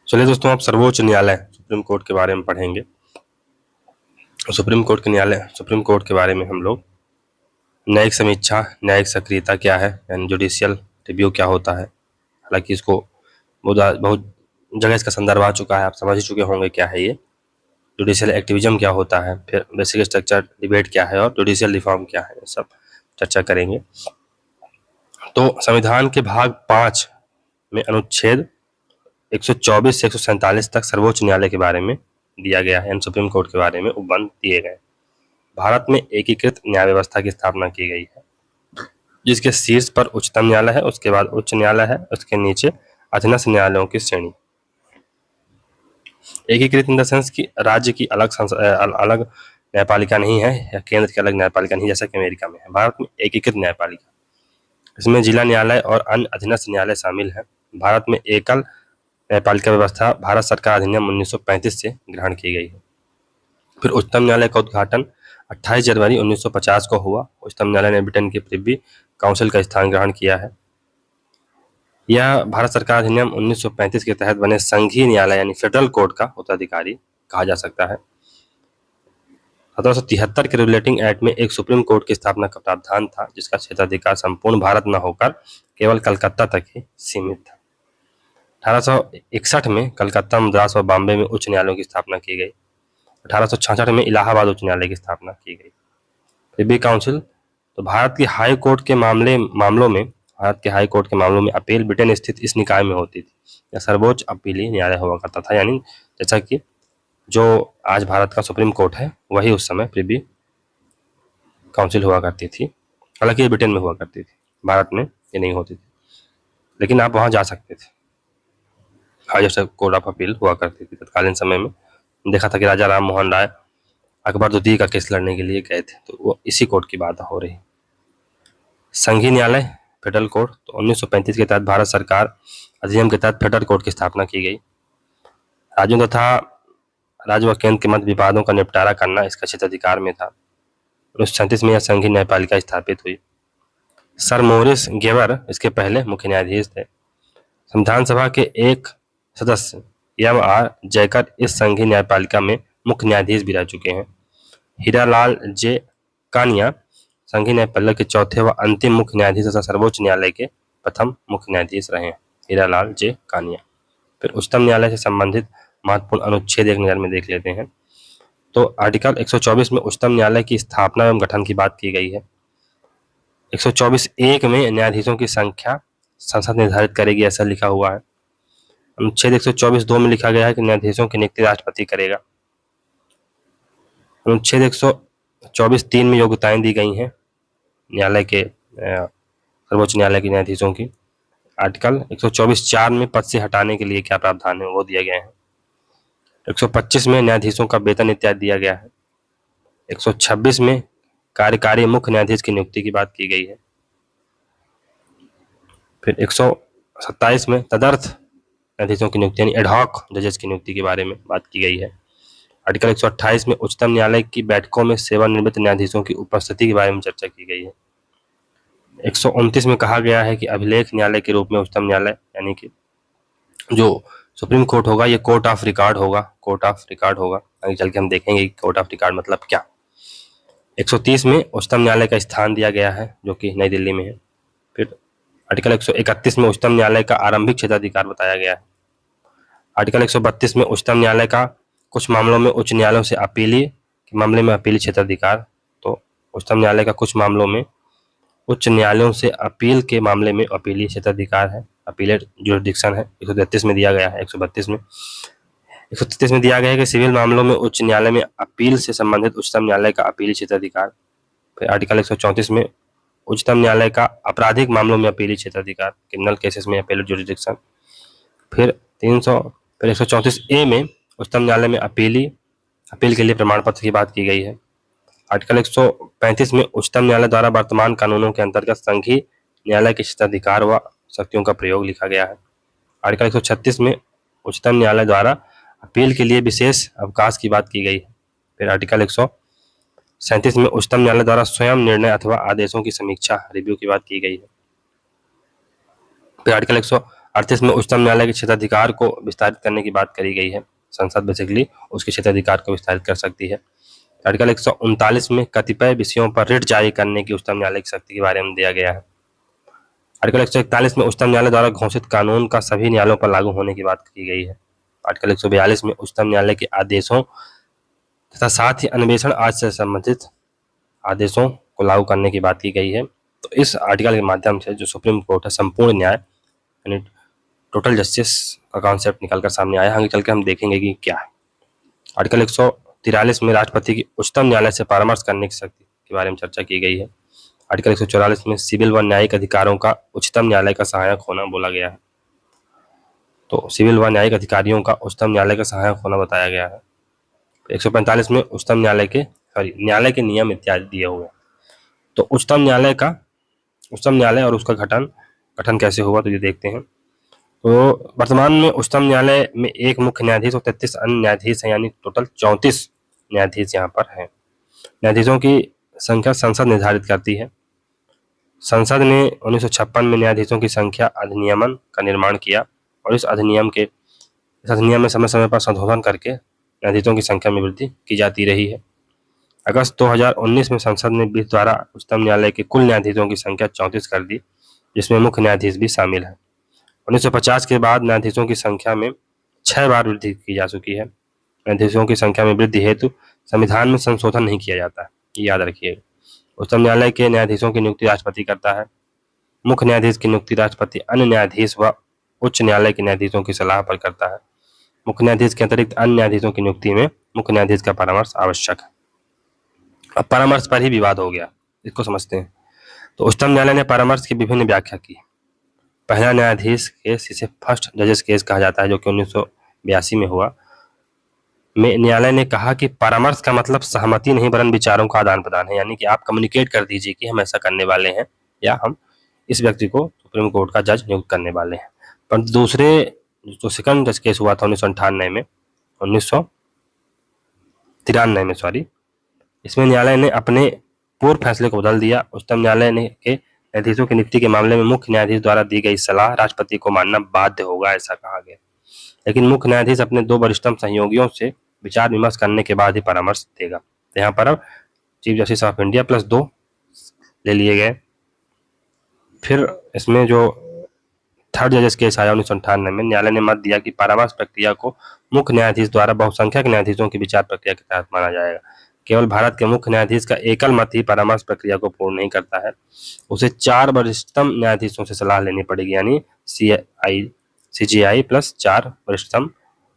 चलिए दोस्तों, आप सर्वोच्च न्यायालय सुप्रीम कोर्ट के बारे में पढ़ेंगे। सुप्रीम कोर्ट के बारे में हम लोग न्यायिक समीक्षा, न्यायिक सक्रियता क्या है, यानी जुडिशियल रिव्यू क्या होता है। हालांकि इसको बहुत जगह इसका संदर्भ आ चुका है, आप समझ ही चुके होंगे क्या है ये। जुडिशियल एक्टिविज्म क्या होता है, फिर बेसिक स्ट्रक्चर डिबेट क्या है और जुडिशियल रिफॉर्म क्या है, सब चर्चा करेंगे। तो संविधान के भाग 5 में अनुच्छेद 124 से 147 तक सर्वोच्च न्यायालय के बारे में दिया गया है, सुप्रीम कोर्ट के बारे में उपबंध दिए गए। भारत में एकीकृत न्याय व्यवस्था की स्थापना की गई है, जिसके शीर्ष पर उच्चतम न्यायालय है, उसके बाद उच्च न्यायालय है, उसके नीचे अधीनस्थ न्यायालयों की श्रेणी। एकीकृत इन द सेंस की राज्य की अलग न्यायपालिका नहीं है या केंद्र की अलग न्यायपालिका नहीं, जैसा कि अमेरिका में है। भारत में एकीकृत न्यायपालिका, इसमें जिला न्यायालय और अन्य अधीनस्थ न्यायालय शामिल है। भारत में एकल न्यायपालिका व्यवस्था भारत सरकार अधिनियम 1935 से ग्रहण की गई है। फिर उच्चतम न्यायालय का उद्घाटन 28 जनवरी 1950 को हुआ। उच्चतम न्यायालय ने ब्रिटेन की प्रिवी काउंसिल का स्थान ग्रहण किया है। यह भारत सरकार अधिनियम 1935 के तहत बने संघीय न्यायालय यानी फेडरल कोर्ट का उत्तराधिकारी कहा जा सकता है। 1773 के रेगुलेटिंग एक्ट में एक सुप्रीम कोर्ट की स्थापना का प्रावधान था, जिसका क्षेत्राधिकार संपूर्ण भारत न होकर केवल कलकत्ता तक ही सीमित था। 1861 में कलकत्ता, मद्रास और बॉम्बे में उच्च न्यायालयों की स्थापना की गई। 1866 में इलाहाबाद उच्च न्यायालय की स्थापना की गई। प्रिवी काउंसिल, तो भारत के हाई कोर्ट के मामलों में अपील ब्रिटेन स्थित इस निकाय में होती थी। यह सर्वोच्च अपीलीय न्यायालय हुआ करता था, यानी जैसा कि जो आज भारत का सुप्रीम कोर्ट है वही उस समय प्रिवी काउंसिल हुआ करती थी। हालांकि ये ब्रिटेन में हुआ करती थी, भारत में ये नहीं होती थी, लेकिन आप वहां जा सकते थे। हाईएस्ट कोर्ट ऑफ अपील हुआ करती थी तत्कालीन समय में। देखा था कि राजा राम मोहन राय अकबर द्वितीय का केस लड़ने के लिए गए थे, तो वो इसी कोर्ट की बात हो रही। संघीय न्यायालय फेडरल कोर्ट, तो 1935 के तहत भारत सरकार अधिनियम के तहत फेडरल कोर्ट की स्थापना की गई। राज्यों तथा राज्य व केंद्र के मध्य विवादों का निपटारा करना इसका क्षेत्राधिकार में था। 1937 में यह संघीय न्यायपालिका स्थापित हुई। सर मोरिस गेवर इसके पहले मुख्य न्यायाधीश थे। संविधान सभा के एक सदस्य एम.आर. जयकर इस संघीय न्यायपालिका में मुख्य न्यायाधीश भी रह चुके हैं। हीरालाल जे कानिया संघीय न्यायपालिका के चौथे व अंतिम मुख्य न्यायाधीश तथा सर्वोच्च न्यायालय के प्रथम मुख्य न्यायाधीश रहे हैं, हीरालाल जे कानिया। फिर उच्चतम न्यायालय से संबंधित महत्वपूर्ण अनुच्छेद एक नजर में देख लेते हैं। तो आर्टिकल 124 में उच्चतम न्यायालय की स्थापना एवं गठन की बात की गई है। 124(1) में न्यायाधीशों की संख्या संसद निर्धारित करेगी, ऐसा लिखा हुआ है। अनुच्छेद 124(2) में लिखा गया है कि न्यायाधीशों की नियुक्ति राष्ट्रपति करेगा। अनुच्छेद 124(3) में योग्यताएं दी गई हैं न्यायालय के सर्वोच्च न्यायालय के न्यायाधीशों की। आर्टिकल 124(4) में पद से हटाने के लिए क्या प्रावधान है वो दिया गया है। 125 में न्यायाधीशों का वेतन इत्यादि दिया गया है। 126 में कार्यकारी मुख्य न्यायाधीश की नियुक्ति की बात की गई है। फिर 127 में तदर्थ न्यायाधीशों की नियुक्ति यानी एडहॉक जजेस की नियुक्ति के बारे में बात की गई है। आर्टिकल 128 में उच्चतम न्यायालय की बैठकों में सेवानिवृत्त न्यायाधीशों की उपस्थिति के बारे में चर्चा की गई है। 129 में कहा गया है कि अभिलेख न्यायालय के रूप में उच्चतम न्यायालय यानी कि जो सुप्रीम कोर्ट होगा ये कोर्ट ऑफ रिकॉर्ड होगा। आगे चल के हम देखेंगे कि कोर्ट ऑफ रिकॉर्ड मतलब क्या। 130 में उच्चतम न्यायालय का स्थान दिया गया है जो कि नई दिल्ली में है। फिर आर्टिकल 131 में उच्चतम न्यायालय का आरंभिक क्षेत्राधिकार बताया गया है। आर्टिकल 132 में उच्चतम न्यायालय का कुछ मामलों में उच्च न्यायालयों से अपीली के मामले में अपीली क्षेत्राधिकार। तो उच्चतम न्यायालय का कुछ मामलों में उच्च न्यायालयों से अपील के मामले में अपीली क्षेत्राधिकार है, अपीलेट जुरिडिक्शन है। 133 में दिया गया है। 132 में दिया गया है कि सिविल मामलों में उच्च न्यायालय में अपील से संबंधित उच्चतम न्यायालय का अपीली क्षेत्राधिकार। फिर आर्टिकल 134 में उच्चतम न्यायालय का आपराधिक मामलों में अपीली क्षेत्राधिकार, क्रिमिनल केसेस में अपीलेट जुरिडिक्शन। फिर 134(a) में उच्चतम न्यायालय में अपील के लिए प्रमाण पत्र की बात की गई है। आर्टिकल 135 में उच्चतम न्यायालय द्वारा वर्तमान कानूनों के अंतर्गत संघीय न्यायालय के क्षेत्राधिकार व शक्तियों का प्रयोग लिखा गया है। आर्टिकल 136 में उच्चतम न्यायालय द्वारा अपील के लिए विशेष अवकाश की बात की गई है। फिर आर्टिकल 137 में उच्चतम न्यायालय द्वारा स्वयं निर्णय अथवा आदेशों की समीक्षा रिव्यू की बात की गई है। फिर आर्टिकल 38 में उच्चतम न्यायालय के क्षेत्राधिकार को विस्तारित करने की बात करी गई है। संसद बेसिकली उसके क्षेत्राधिकार को विस्तारित कर सकती है। आर्टिकल 139 में कतिपय विषयों पर रिट जारी करने की उच्चतम न्यायालय की शक्ति के बारे में दिया गया है। आर्टिकल 141 में उच्चतम न्यायालय द्वारा घोषित कानून का सभी न्यायालयों पर लागू होने की बात की गई है। आर्टिकल 142 में उच्चतम न्यायालय के आदेशों तथा साथ ही अन्वेषण आज से संबंधित आदेशों को लागू करने की बात की गई है। तो इस आर्टिकल के माध्यम से जो सुप्रीम कोर्ट है संपूर्ण न्याय यानी टोटल जस्टिस का कॉन्सेप्ट निकलकर सामने आया। आगे चल के हम देखेंगे कि क्या है। आर्टिकल 143 में राष्ट्रपति की उच्चतम न्यायालय से परामर्श करने की शक्ति के बारे में चर्चा की गई है। आर्टिकल 144 में सिविल व न्यायिक अधिकारों का उच्चतम न्यायालय का सहायक होना बोला गया है। तो सिविल व न्यायिक अधिकारियों का उच्चतम न्यायालय का सहायक होना बताया गया है। 145 में उच्चतम न्यायालय के नियम इत्यादि दिए हुए हैं। तो उच्चतम न्यायालय और उसका गठन कैसे हुआ तो ये देखते हैं। तो वर्तमान में उच्चतम न्यायालय में एक मुख्य न्यायाधीश और 33 अन्य न्यायाधीश हैं, यानी टोटल 34 न्यायाधीश यहाँ पर हैं। न्यायाधीशों की संख्या संसद निर्धारित करती है। संसद ने 1956 में न्यायाधीशों की संख्या अधिनियमन का निर्माण किया और इस अधिनियम में समय समय पर संशोधन करके न्यायाधीशों की संख्या में वृद्धि की जाती रही है। अगस्त 2019 में संसद ने विधि द्वारा उच्चतम न्यायालय के कुल न्यायाधीशों की संख्या 34 कर दी, जिसमें मुख्य न्यायाधीश भी शामिल है। 1950 के बाद न्यायाधीशों की संख्या में 6 बार वृद्धि की जा चुकी है। न्यायाधीशों की संख्या में वृद्धि हेतु संविधान में संशोधन नहीं किया जाता है, ये याद रखिएगा। उच्चतम न्यायालय के न्यायाधीशों की नियुक्ति राष्ट्रपति करता है। मुख्य न्यायाधीश की नियुक्ति राष्ट्रपति अन्य न्यायाधीश व उच्च न्यायालय के न्यायाधीशों की सलाह पर करता है। मुख्य न्यायाधीश के अतिरिक्त अन्य न्यायाधीशों की नियुक्ति में मुख्य न्यायाधीश का परामर्श आवश्यक है। अब परामर्श पर ही विवाद हो गया, इसको समझते हैं। तो उच्चतम न्यायालय ने परामर्श की विभिन्न व्याख्या की। पहला न्यायाधीश केस, जिसे फर्स्ट जजेस केस कहा जाता है, जो कि 1982 में हुआ, में न्यायालय ने कहा कि परामर्श का मतलब सहमति नहीं वरन विचारों का आदान प्रदान है, यानी कि आप कम्युनिकेट कर दीजिए कि हम ऐसा करने वाले हैं या हम इस व्यक्ति को सुप्रीम कोर्ट का जज नियुक्त करने वाले हैं। पर दूसरे जो सेकंड जज केस हुआ था 1993 में सॉरी, इसमें न्यायालय ने अपने पूर्व फैसले को बदल दिया। उच्चतम न्यायालय ने के न्यायाधीशों की नियुक्ति के मामले में मुख्य न्यायाधीश द्वारा दी गई सलाह राष्ट्रपति को मानना बाध्य होगा, ऐसा कहा गया। लेकिन मुख्य न्यायाधीश अपने 2 वरिष्ठतम सहयोगियों से विचार विमर्श करने के बाद ही परामर्श देगा। तो यहाँ पर अब chief justice of India plus 2 ले लिए गए। फिर इसमें जो थर्ड जजेस केस आया 1998 में, न्यायालय ने मत दिया कि परामर्श प्रक्रिया को मुख्य न्यायाधीश द्वारा बहुसंख्यक न्यायाधीशों की विचार प्रक्रिया के तहत माना जाएगा। केवल भारत के मुख्य न्यायाधीश का एकल मत ही परामर्श प्रक्रिया को पूर्ण नहीं करता है, उसे 4 वरिष्ठतम न्यायाधीशों से सलाह लेनी पड़ेगी, यानी CJI प्लस 4 वरिष्ठतम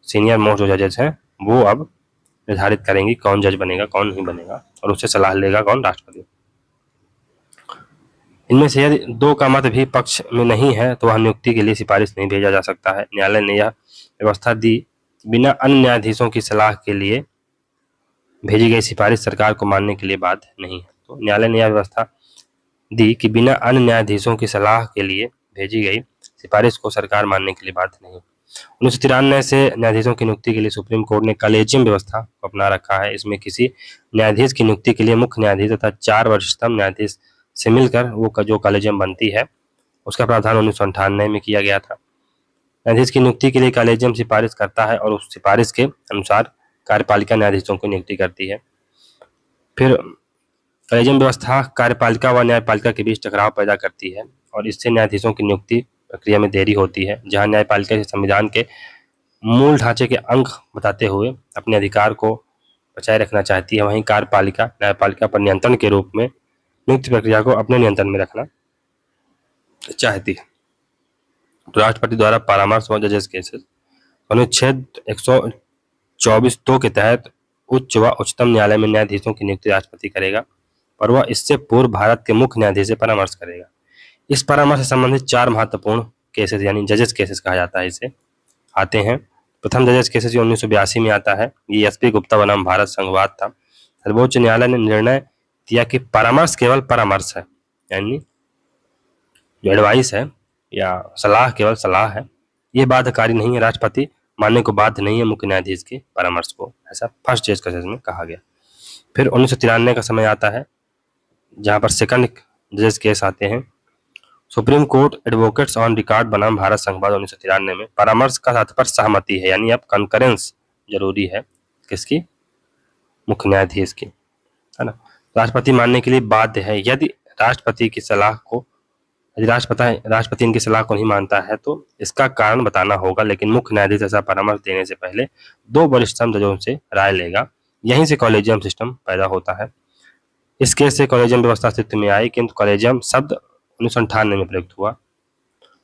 सीनियर मोस्ट जो जजेस हैं वो अब निर्धारित करेंगी कौन जज बनेगा कौन नहीं बनेगा, और उससे सलाह लेगा कौन, राष्ट्रपति। इनमें से यदि 2 का मत भी पक्ष में नहीं है तो वह नियुक्ति के लिए सिफारिश नहीं भेजा जा सकता है। न्यायालय ने यह व्यवस्था दी बिना अन्य न्यायाधीशों की सलाह के लिए भेजी गई सिफारिश सरकार को मानने के लिए बाध्य नहीं है। तो न्यायालय ने यह व्यवस्था दी कि बिना अन्य न्यायाधीशों की सलाह के लिए भेजी गई सिफारिश को सरकार मानने के लिए बाध्य नहीं। 1993 से न्यायाधीशों की नियुक्ति के लिए सुप्रीम कोर्ट ने कॉलेजियम व्यवस्था को अपना रखा है। इसमें किसी न्यायाधीश की नियुक्ति के लिए मुख्य न्यायाधीश तथा 4 वरिष्ठतम न्यायाधीश से मिलकर वो जो कॉलेजियम बनती है उसका प्रावधान 1998 में किया गया था। न्यायाधीश की नियुक्ति के लिए कॉलेजियम सिफारिश करता है और उस सिफारिश के अनुसार कार्यपालिका न्यायाधीशों की नियुक्ति करती है। फिर कॉलेजियम व्यवस्था कार्यपालिका व न्यायपालिका के बीच टकराव पैदा करती है और इससे न्यायाधीशों की नियुक्ति प्रक्रिया में देरी होती है। जहां न्यायपालिका के संविधान के मूल ढांचे के अंग बताते हुए अपने अधिकार को बचाए रखना चाहती है, वहीं कार्यपालिका न्यायपालिका पर नियंत्रण के रूप में नियुक्ति प्रक्रिया को अपने नियंत्रण में रखना चाहती है। तो राष्ट्रपति द्वारा परामर्श व जजेस केसेस अनुच्छेद 124(2) के तहत उच्च व उच्चतम न्यायालय में न्यायाधीशों की नियुक्ति राष्ट्रपति करेगा, पर वह इससे पूर्व भारत के मुख्य न्यायाधीश से परामर्श करेगा। इस परामर्श से संबंधित 4 महत्वपूर्ण केसेस यानी जजेस केसेस कहा जाता है इसे आते हैं। प्रथम जजेस केसेस जो 1982 में आता है, ये SP गुप्ता बनाम भारत संघवाद था। सर्वोच्च न्यायालय ने निर्णय दिया कि परामर्श केवल परामर्श है, यानी जो एडवाइस है या सलाह केवल सलाह है, ये बाध्यकारी नहीं है, राष्ट्रपति मानने को बाध्य नहीं है मुख्य न्यायाधीश के परामर्श को, ऐसा फर्स्ट जज केसेस में कहा गया। फिर 1993 का समय आता है जहां पर सेकंड जजेस केस आते हैं। Supreme court advocates on record बनाम भारत संघवाद 1993 में परामर्श का तात्पर्य सहमति है, यानी अब कंकरेंस जरूरी है किसकी, मुख्य न्यायाधीश की, है ना। राष्ट्रपति मानने के लिए बाध्य है। यदि राष्ट्रपति इनकी सलाह को नहीं मानता है तो इसका कारण बताना होगा, लेकिन मुख्य न्यायाधीश ऐसा परामर्श देने से पहले 2 वरिष्ठतम जजों से राय लेगा। यहीं से कॉलेजियम सिस्टम पैदा होता है। इस केस से कॉलेजियम व्यवस्था अस्तित्व में आई, किंतु कॉलेजियम शब्द 1998 में प्रयुक्त हुआ।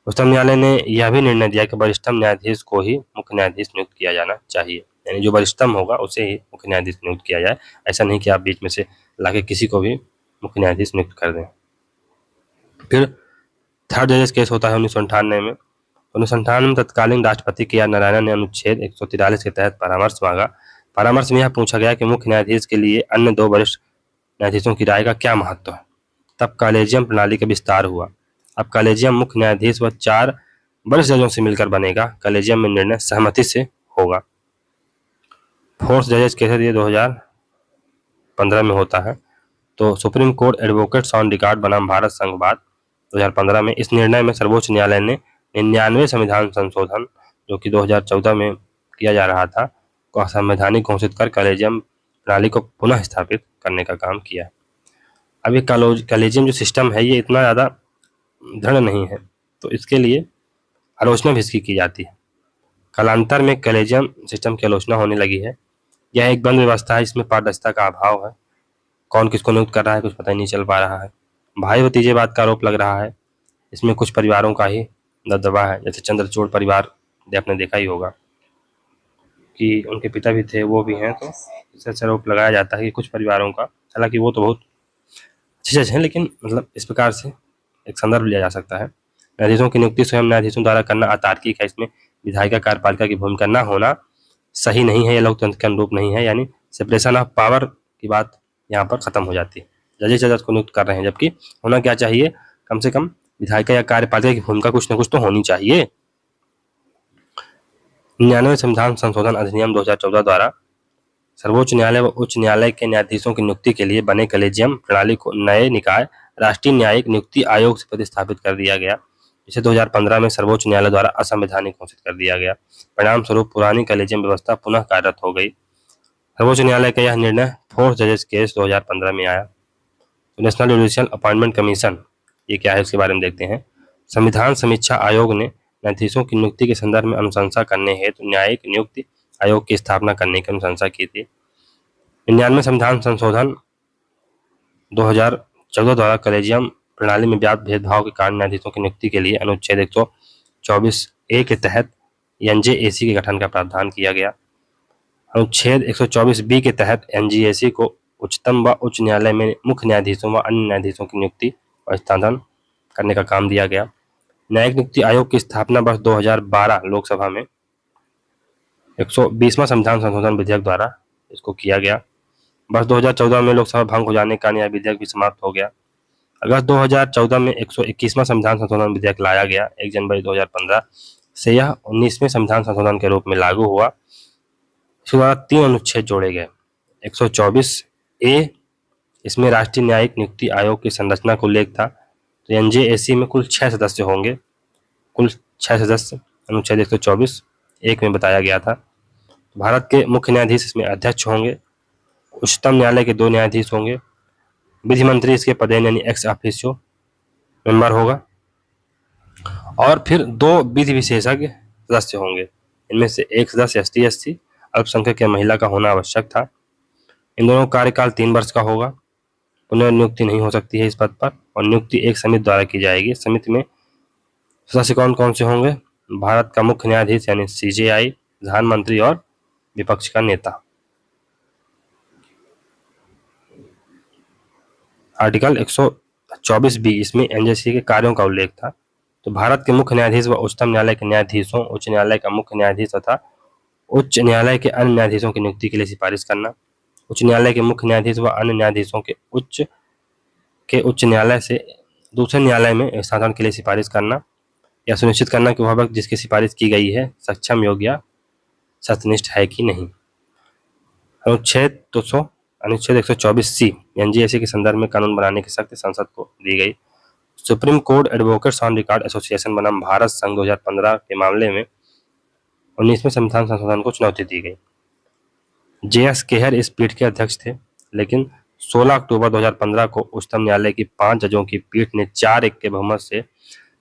उच्चतम न्यायालय ने यह भी निर्णय दिया कि वरिष्ठतम न्यायाधीश को ही मुख्य न्यायाधीश नियुक्त किया जाना चाहिए, यानी जो वरिष्ठतम होगा उसे ही मुख्य न्यायाधीश नियुक्त किया जाए। ऐसा नहीं कि आप बीच में से लाके किसी को भी मुख्य न्यायाधीश नियुक्त कर दें। फिर थर्ड जजेस केस होता है 1998 में। 1998 में तत्कालीन राष्ट्रपति के आर नारायणन ने अनुच्छेद 143 के तहत परामर्श मांगा। परामर्श में यह पूछा गया कि मुख्य न्यायाधीश के लिए अन्य 2 वरिष्ठ न्यायाधीशों की राय का क्या महत्व है। तब कॉलेजियम प्रणाली का विस्तार हुआ। अब कॉलेजियम मुख्य न्यायाधीश व 4 वरिष्ठ जजों से मिलकर बनेगा। कॉलेजियम में निर्णय सहमति से होगा। फोर्थ जजेस केस ये 2015 में होता है। तो supreme court advocates on record बनाम भारत संघवाद 2015 में इस निर्णय में सर्वोच्च न्यायालय ने 99 संविधान संशोधन, जो कि 2014 में किया जा रहा था, को असंवैधानिक घोषित कर कॉलेजियम प्रणाली को पुनः स्थापित करने का काम किया। अब ये कॉलेजियम जो सिस्टम है ये इतना ज़्यादा दृढ़ नहीं है, तो इसके लिए आलोचना भी इसकी की जाती है। कालांतर में कॉलेजियम सिस्टम की आलोचना होने लगी है। यह एक बंद व्यवस्था है, इसमें पारदर्शिता का अभाव है। कौन किसको नियुक्त कर रहा है कुछ पता ही नहीं चल पा रहा है। भाई भतीजेवाद का आरोप लग रहा है। इसमें कुछ परिवारों का ही दबदबा है, जैसे चंद्रचूड़ परिवार आपने देखा ही होगा कि उनके पिता भी थे, वो भी हैं, तो इससे आरोप लगाया जाता है कि कुछ परिवारों का, हालांकि वो तो बहुत अच्छे जज हैं, लेकिन मतलब इस प्रकार से एक संदर्भ लिया जा सकता है। न्यायाधीशों की नियुक्ति स्वयं न्यायाधीशों द्वारा करना अतार्किक है। इसमें विधायिका कार्यपालिका की भूमिका न होना सही नहीं है, यह लोकतंत्र के अनुरूप नहीं है, यानी सेपरेशन ऑफ पावर की बात यहाँ पर खत्म हो जाती है। जज को नियुक्त कर रहे हैं, जबकि होना क्या चाहिए, कम से कम विधायिका या कार्यपालिका की भूमिका कुछ न कुछ तो होनी चाहिए। 99 संविधान संशोधन अधिनियम 2014 द्वारा सर्वोच्च न्यायालय व उच्च न्यायालय के न्यायाधीशों की नियुक्ति के लिए बने कॉलेजियम प्रणाली को नए निकाय राष्ट्रीय न्यायिक नियुक्ति आयोग से प्रतिस्थापित कर दिया गया, जिसे 2015 में सर्वोच्च न्यायालय द्वारा असंवैधानिक घोषित कर दिया गया। परिणाम स्वरूप पुरानी कॉलेजियम व्यवस्था पुनः कार्यरत हो गई। सर्वोच्च न्यायालय का यह निर्णय फोर्थ जजेस केस 2015 में आया। नेशनल जुडिशियल अपॉइंटमेंट कमीशन, ये क्या है इसके बारे में देखते हैं। संविधान समीक्षा आयोग ने न्यायाधीशों की नियुक्ति के संदर्भ में अनुशंसा करने हेतु न्यायिक नियुक्ति आयोग की स्थापना करने की अनुशंसा की थी। 99 संविधान संशोधन 2014 द्वारा कॉलेजियम प्रणाली में व्याप्त भेदभाव के कारण न्यायाधीशों की नियुक्ति के लिए अनुच्छेद 124A के तहत एनजेएसी के गठन का प्रावधान किया गया। अनुच्छेद 124B के तहत एनजेएसी को उच्चतम व उच्च न्यायालय में मुख्य न्यायाधीशों व अन्य न्यायाधीशों की नियुक्ति और स्थानांतरण करने का काम दिया गया। न्यायिक नियुक्ति आयोग की स्थापना वर्ष 2012 लोकसभा में 120वां संविधान संशोधन विधेयक द्वारा इसको किया गया। वर्ष 2014 में लोकसभा भंग हो जाने के कारण यह विधेयक भी समाप्त हो गया। अगस्त 2014 में 121वां संविधान संशोधन विधेयक लाया गया। 1 जनवरी 2015 से यह 19वें संविधान संशोधन के रूप में लागू हुआ। इसके द्वारा 3 अनुच्छेद जोड़े गए। 124A, इसमें राष्ट्रीय न्यायिक नियुक्ति आयोग की संरचना का उल्लेख था। तो एनजेएसी में कुल 6 सदस्य होंगे, कुल 6 सदस्य अनुच्छेद 124(1) में बताया गया था। भारत के मुख्य न्यायाधीश इसमें अध्यक्ष होंगे। उच्चतम न्यायालय के 2 न्यायाधीश होंगे। विधि मंत्री इसके पदेन यानी एक्स ऑफिशियो मेंबर होगा, और फिर 2 विधि विशेषज्ञ सदस्य होंगे। इनमें से एक सदस्य ST/SC अल्पसंख्यक या महिला का होना आवश्यक था। इन दोनों कार्यकाल 3 वर्ष का होगा। पुनर्नियुक्ति नहीं हो सकती है इस पद पर, और नियुक्ति एक समिति द्वारा की जाएगी। समिति में सदस्य कौन कौन से होंगे? भारत का मुख्य न्यायाधीश यानी CJI, प्रधानमंत्री और विपक्ष का नेता। आर्टिकल 124B, इसमें एनजेसी के कार्यों का उल्लेख था। तो भारत के मुख्य न्यायाधीश व उच्चतम न्यायालय के न्यायाधीशों, उच्च न्यायालय का मुख्य न्यायाधीश तथा उच्च न्यायालय के अन्य न्यायाधीशों की नियुक्ति के लिए सिफारिश करना। उच्च न्यायालय के मुख्य न्यायाधीश व अन्य न्यायाधीशों के उच्च न्यायालय से दूसरे न्यायालय में स्थानांतरण के लिए सिफारिश करना, या सुनिश्चित करना कि वह व्यक्ति जिसकी सिफारिश की गई है सक्षम, योग्य या सत्यनिष्ठ है कि नहीं। अनुच्छेद 124C एनजेएसी के संदर्भ में कानून बनाने की शक्ति संसद को दी गई। Supreme court advocates on record association बनाम भारत संघ 2015 के मामले में 19वें संविधान संशोधन को चुनौती दी गई। जे.एस. खेहर इस पीठ के अध्यक्ष थे, लेकिन 16 अक्टूबर 2015 को उच्चतम न्यायालय की 5 जजों की पीठ ने 4-1 के बहुमत से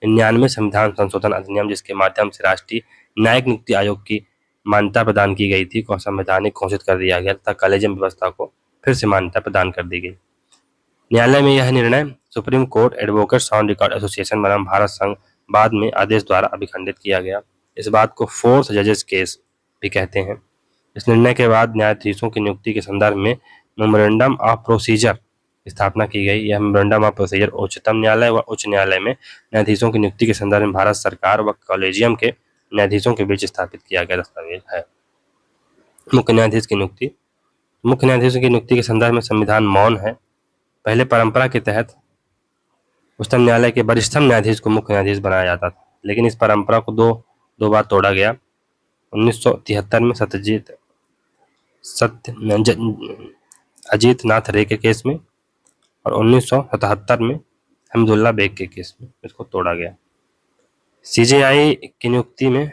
99 संविधान संशोधन अधिनियम, जिसके माध्यम से राष्ट्रीय न्यायिक नियुक्ति आयोग की मान्यता प्रदान की गई थी, को असंवैधानिक घोषित कर दिया गया तथा कॉलेजियम व्यवस्था को फिर से मान्यता प्रदान कर दी गई। न्यायालय में यह निर्णय supreme court advocates on record association बनाम भारत संघ बाद में आदेश द्वारा अभिखंडित किया गया। इस बात को फोर्थ जजेस केस भी कहते हैं। इस निर्णय के बाद न्यायाधीशों की नियुक्ति के संदर्भ में मेमोरेंडम ऑफ प्रोसीजर स्थापना की गई। यह मेमोरेंडम ऑफ प्रोसीजर उच्चतम न्यायालय व उच्च न्यायालय में न्यायाधीशों की नियुक्ति के संदर्भ में भारत सरकार व कॉलेजियम के न्यायाधीशों के बीच स्थापित किया गया दस्तावेज है। मुख्य न्यायाधीश की नियुक्ति। मुख्य न्यायाधीशों की नियुक्ति के संदर्भ में संविधान मौन है। पहले परंपरा के तहत उच्चतम न्यायालय के वरिष्ठतम न्यायाधीश को मुख्य न्यायाधीश बनाया जाता था, लेकिन इस परंपरा को दो बार तोड़ा गया। 1973 में अजीत नाथ रे के केस में और 1977 में हमदुल्ला बेग के केस में इसको तोड़ा गया। सीजेआई की नियुक्ति में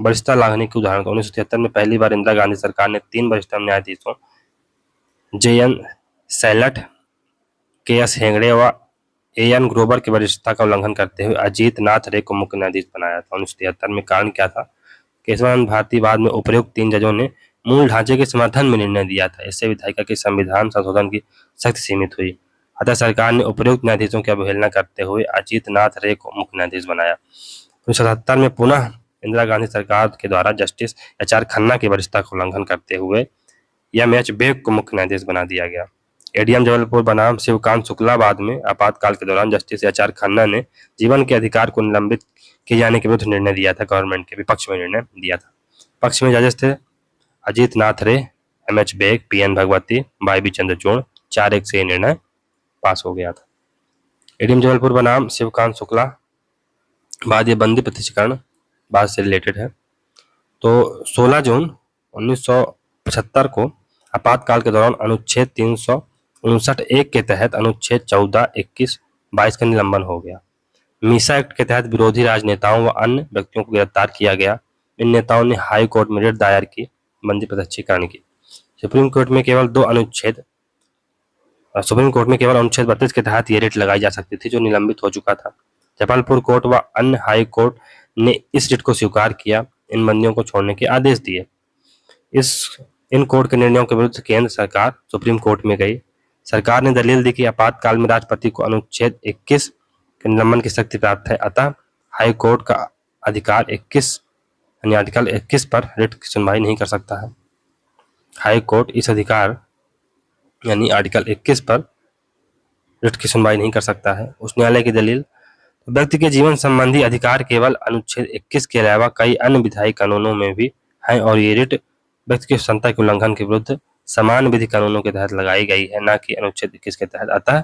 वरिष्ठता लांघने की उदाहरण 1973 में पहली बार इंदिरा गांधी सरकार ने 3 वरिष्ठतम न्यायाधीशों जे.एन. सैलट, के.एस. हेगड़े व ए.एन. ग्रोवर की वरिष्ठता का उल्लंघन करते हुए अजीत नाथ रे को मुख्य न्यायाधीश बनाया था 1973 में। कारण क्या था? केशवानंद भारती बाद में उपयुक्त 3 जजों ने मूल ढांचे के समर्थन में निर्णय दिया था। इससे विधायिका के संविधान संशोधन की शक्ति सीमित हुई। अतः सरकार ने उपयुक्त न्यायाधीशों की अवहेलना करते हुए अजीत नाथ रे को मुख्य न्यायाधीश बनाया। 1977 में पुनः इंदिरा गांधी सरकार के द्वारा जस्टिस एच.आर. खन्ना की वरिष्ठता का उल्लंघन करते हुए एम.एच. बेग को मुख्य न्यायाधीश बना दिया गया। एडीएम जबलपुर बनाम शिवकांत शुक्ला बाद में आपातकाल के दौरान जस्टिस एच.आर. खन्ना ने जीवन के अधिकार को निलंबित किए जाने के विरुद्ध निर्णय दिया था। गवर्नमेंट के विपक्ष में निर्णय दिया था। पक्ष में जजेस थे Ajit Nath Ray, M H. Beg, P N. Bhagwati, Y B. Chandrachud. 4-1 से निर्णय पास हो गया था। एडीएम जबलपुर बनाम शिवकांत शुक्ला बाद ये बंदी प्रतिष्ठीकरण बाद से रिलेटेड है। तो 16 जून 1975 को आपातकाल के दौरान अनुच्छेद 359(1) के तहत अनुच्छेद 14, 21, 22 का निलंबन हो गया। मीसा एक्ट के तहत विरोधी राजनेताओं व अन्य व्यक्तियों को गिरफ्तार किया गया। इन नेताओं ने हाई कोर्ट में रिट दायर की, बंदी प्रत्यक्षीकरण की। सुप्रीम कोर्ट में केवल अनुच्छेद 32 के तहत ये रिट लगाई जा सकती थी, जो निलंबित हो चुका था। जबलपुर कोर्ट व अन्य हाई कोर्ट ने इस रिट को स्वीकार किया, इन बंदियों को छोड़ने के आदेश दिए। इन कोर्ट के निर्णयों के विरुद्ध केंद्र सरकार सुप्रीम कोर्ट में गई। सरकार ने दलील दी कि आपातकाल में राष्ट्रपति को अनुच्छेद 21 के निलंबन की शक्ति प्राप्त है, अतः हाई कोर्ट का अधिकार 21 यानी आर्टिकल 21 पर रिट की सुनवाई नहीं कर सकता है। हाई कोर्ट इस अधिकार यानी आर्टिकल 21 पर रिट की सुनवाई नहीं कर सकता है। उस न्यायालय की दलील, व्यक्ति के जीवन संबंधी अधिकार केवल अनुच्छेद 21 के अलावा कई अन्य विधायी कानूनों में भी हैं और ये रिट व्यक्ति की स्वतंत्रता के उल्लंघन के विरुद्ध समान विधि कानूनों के तहत लगाई गई है, न कि अनुच्छेद 21 के तहत। अतः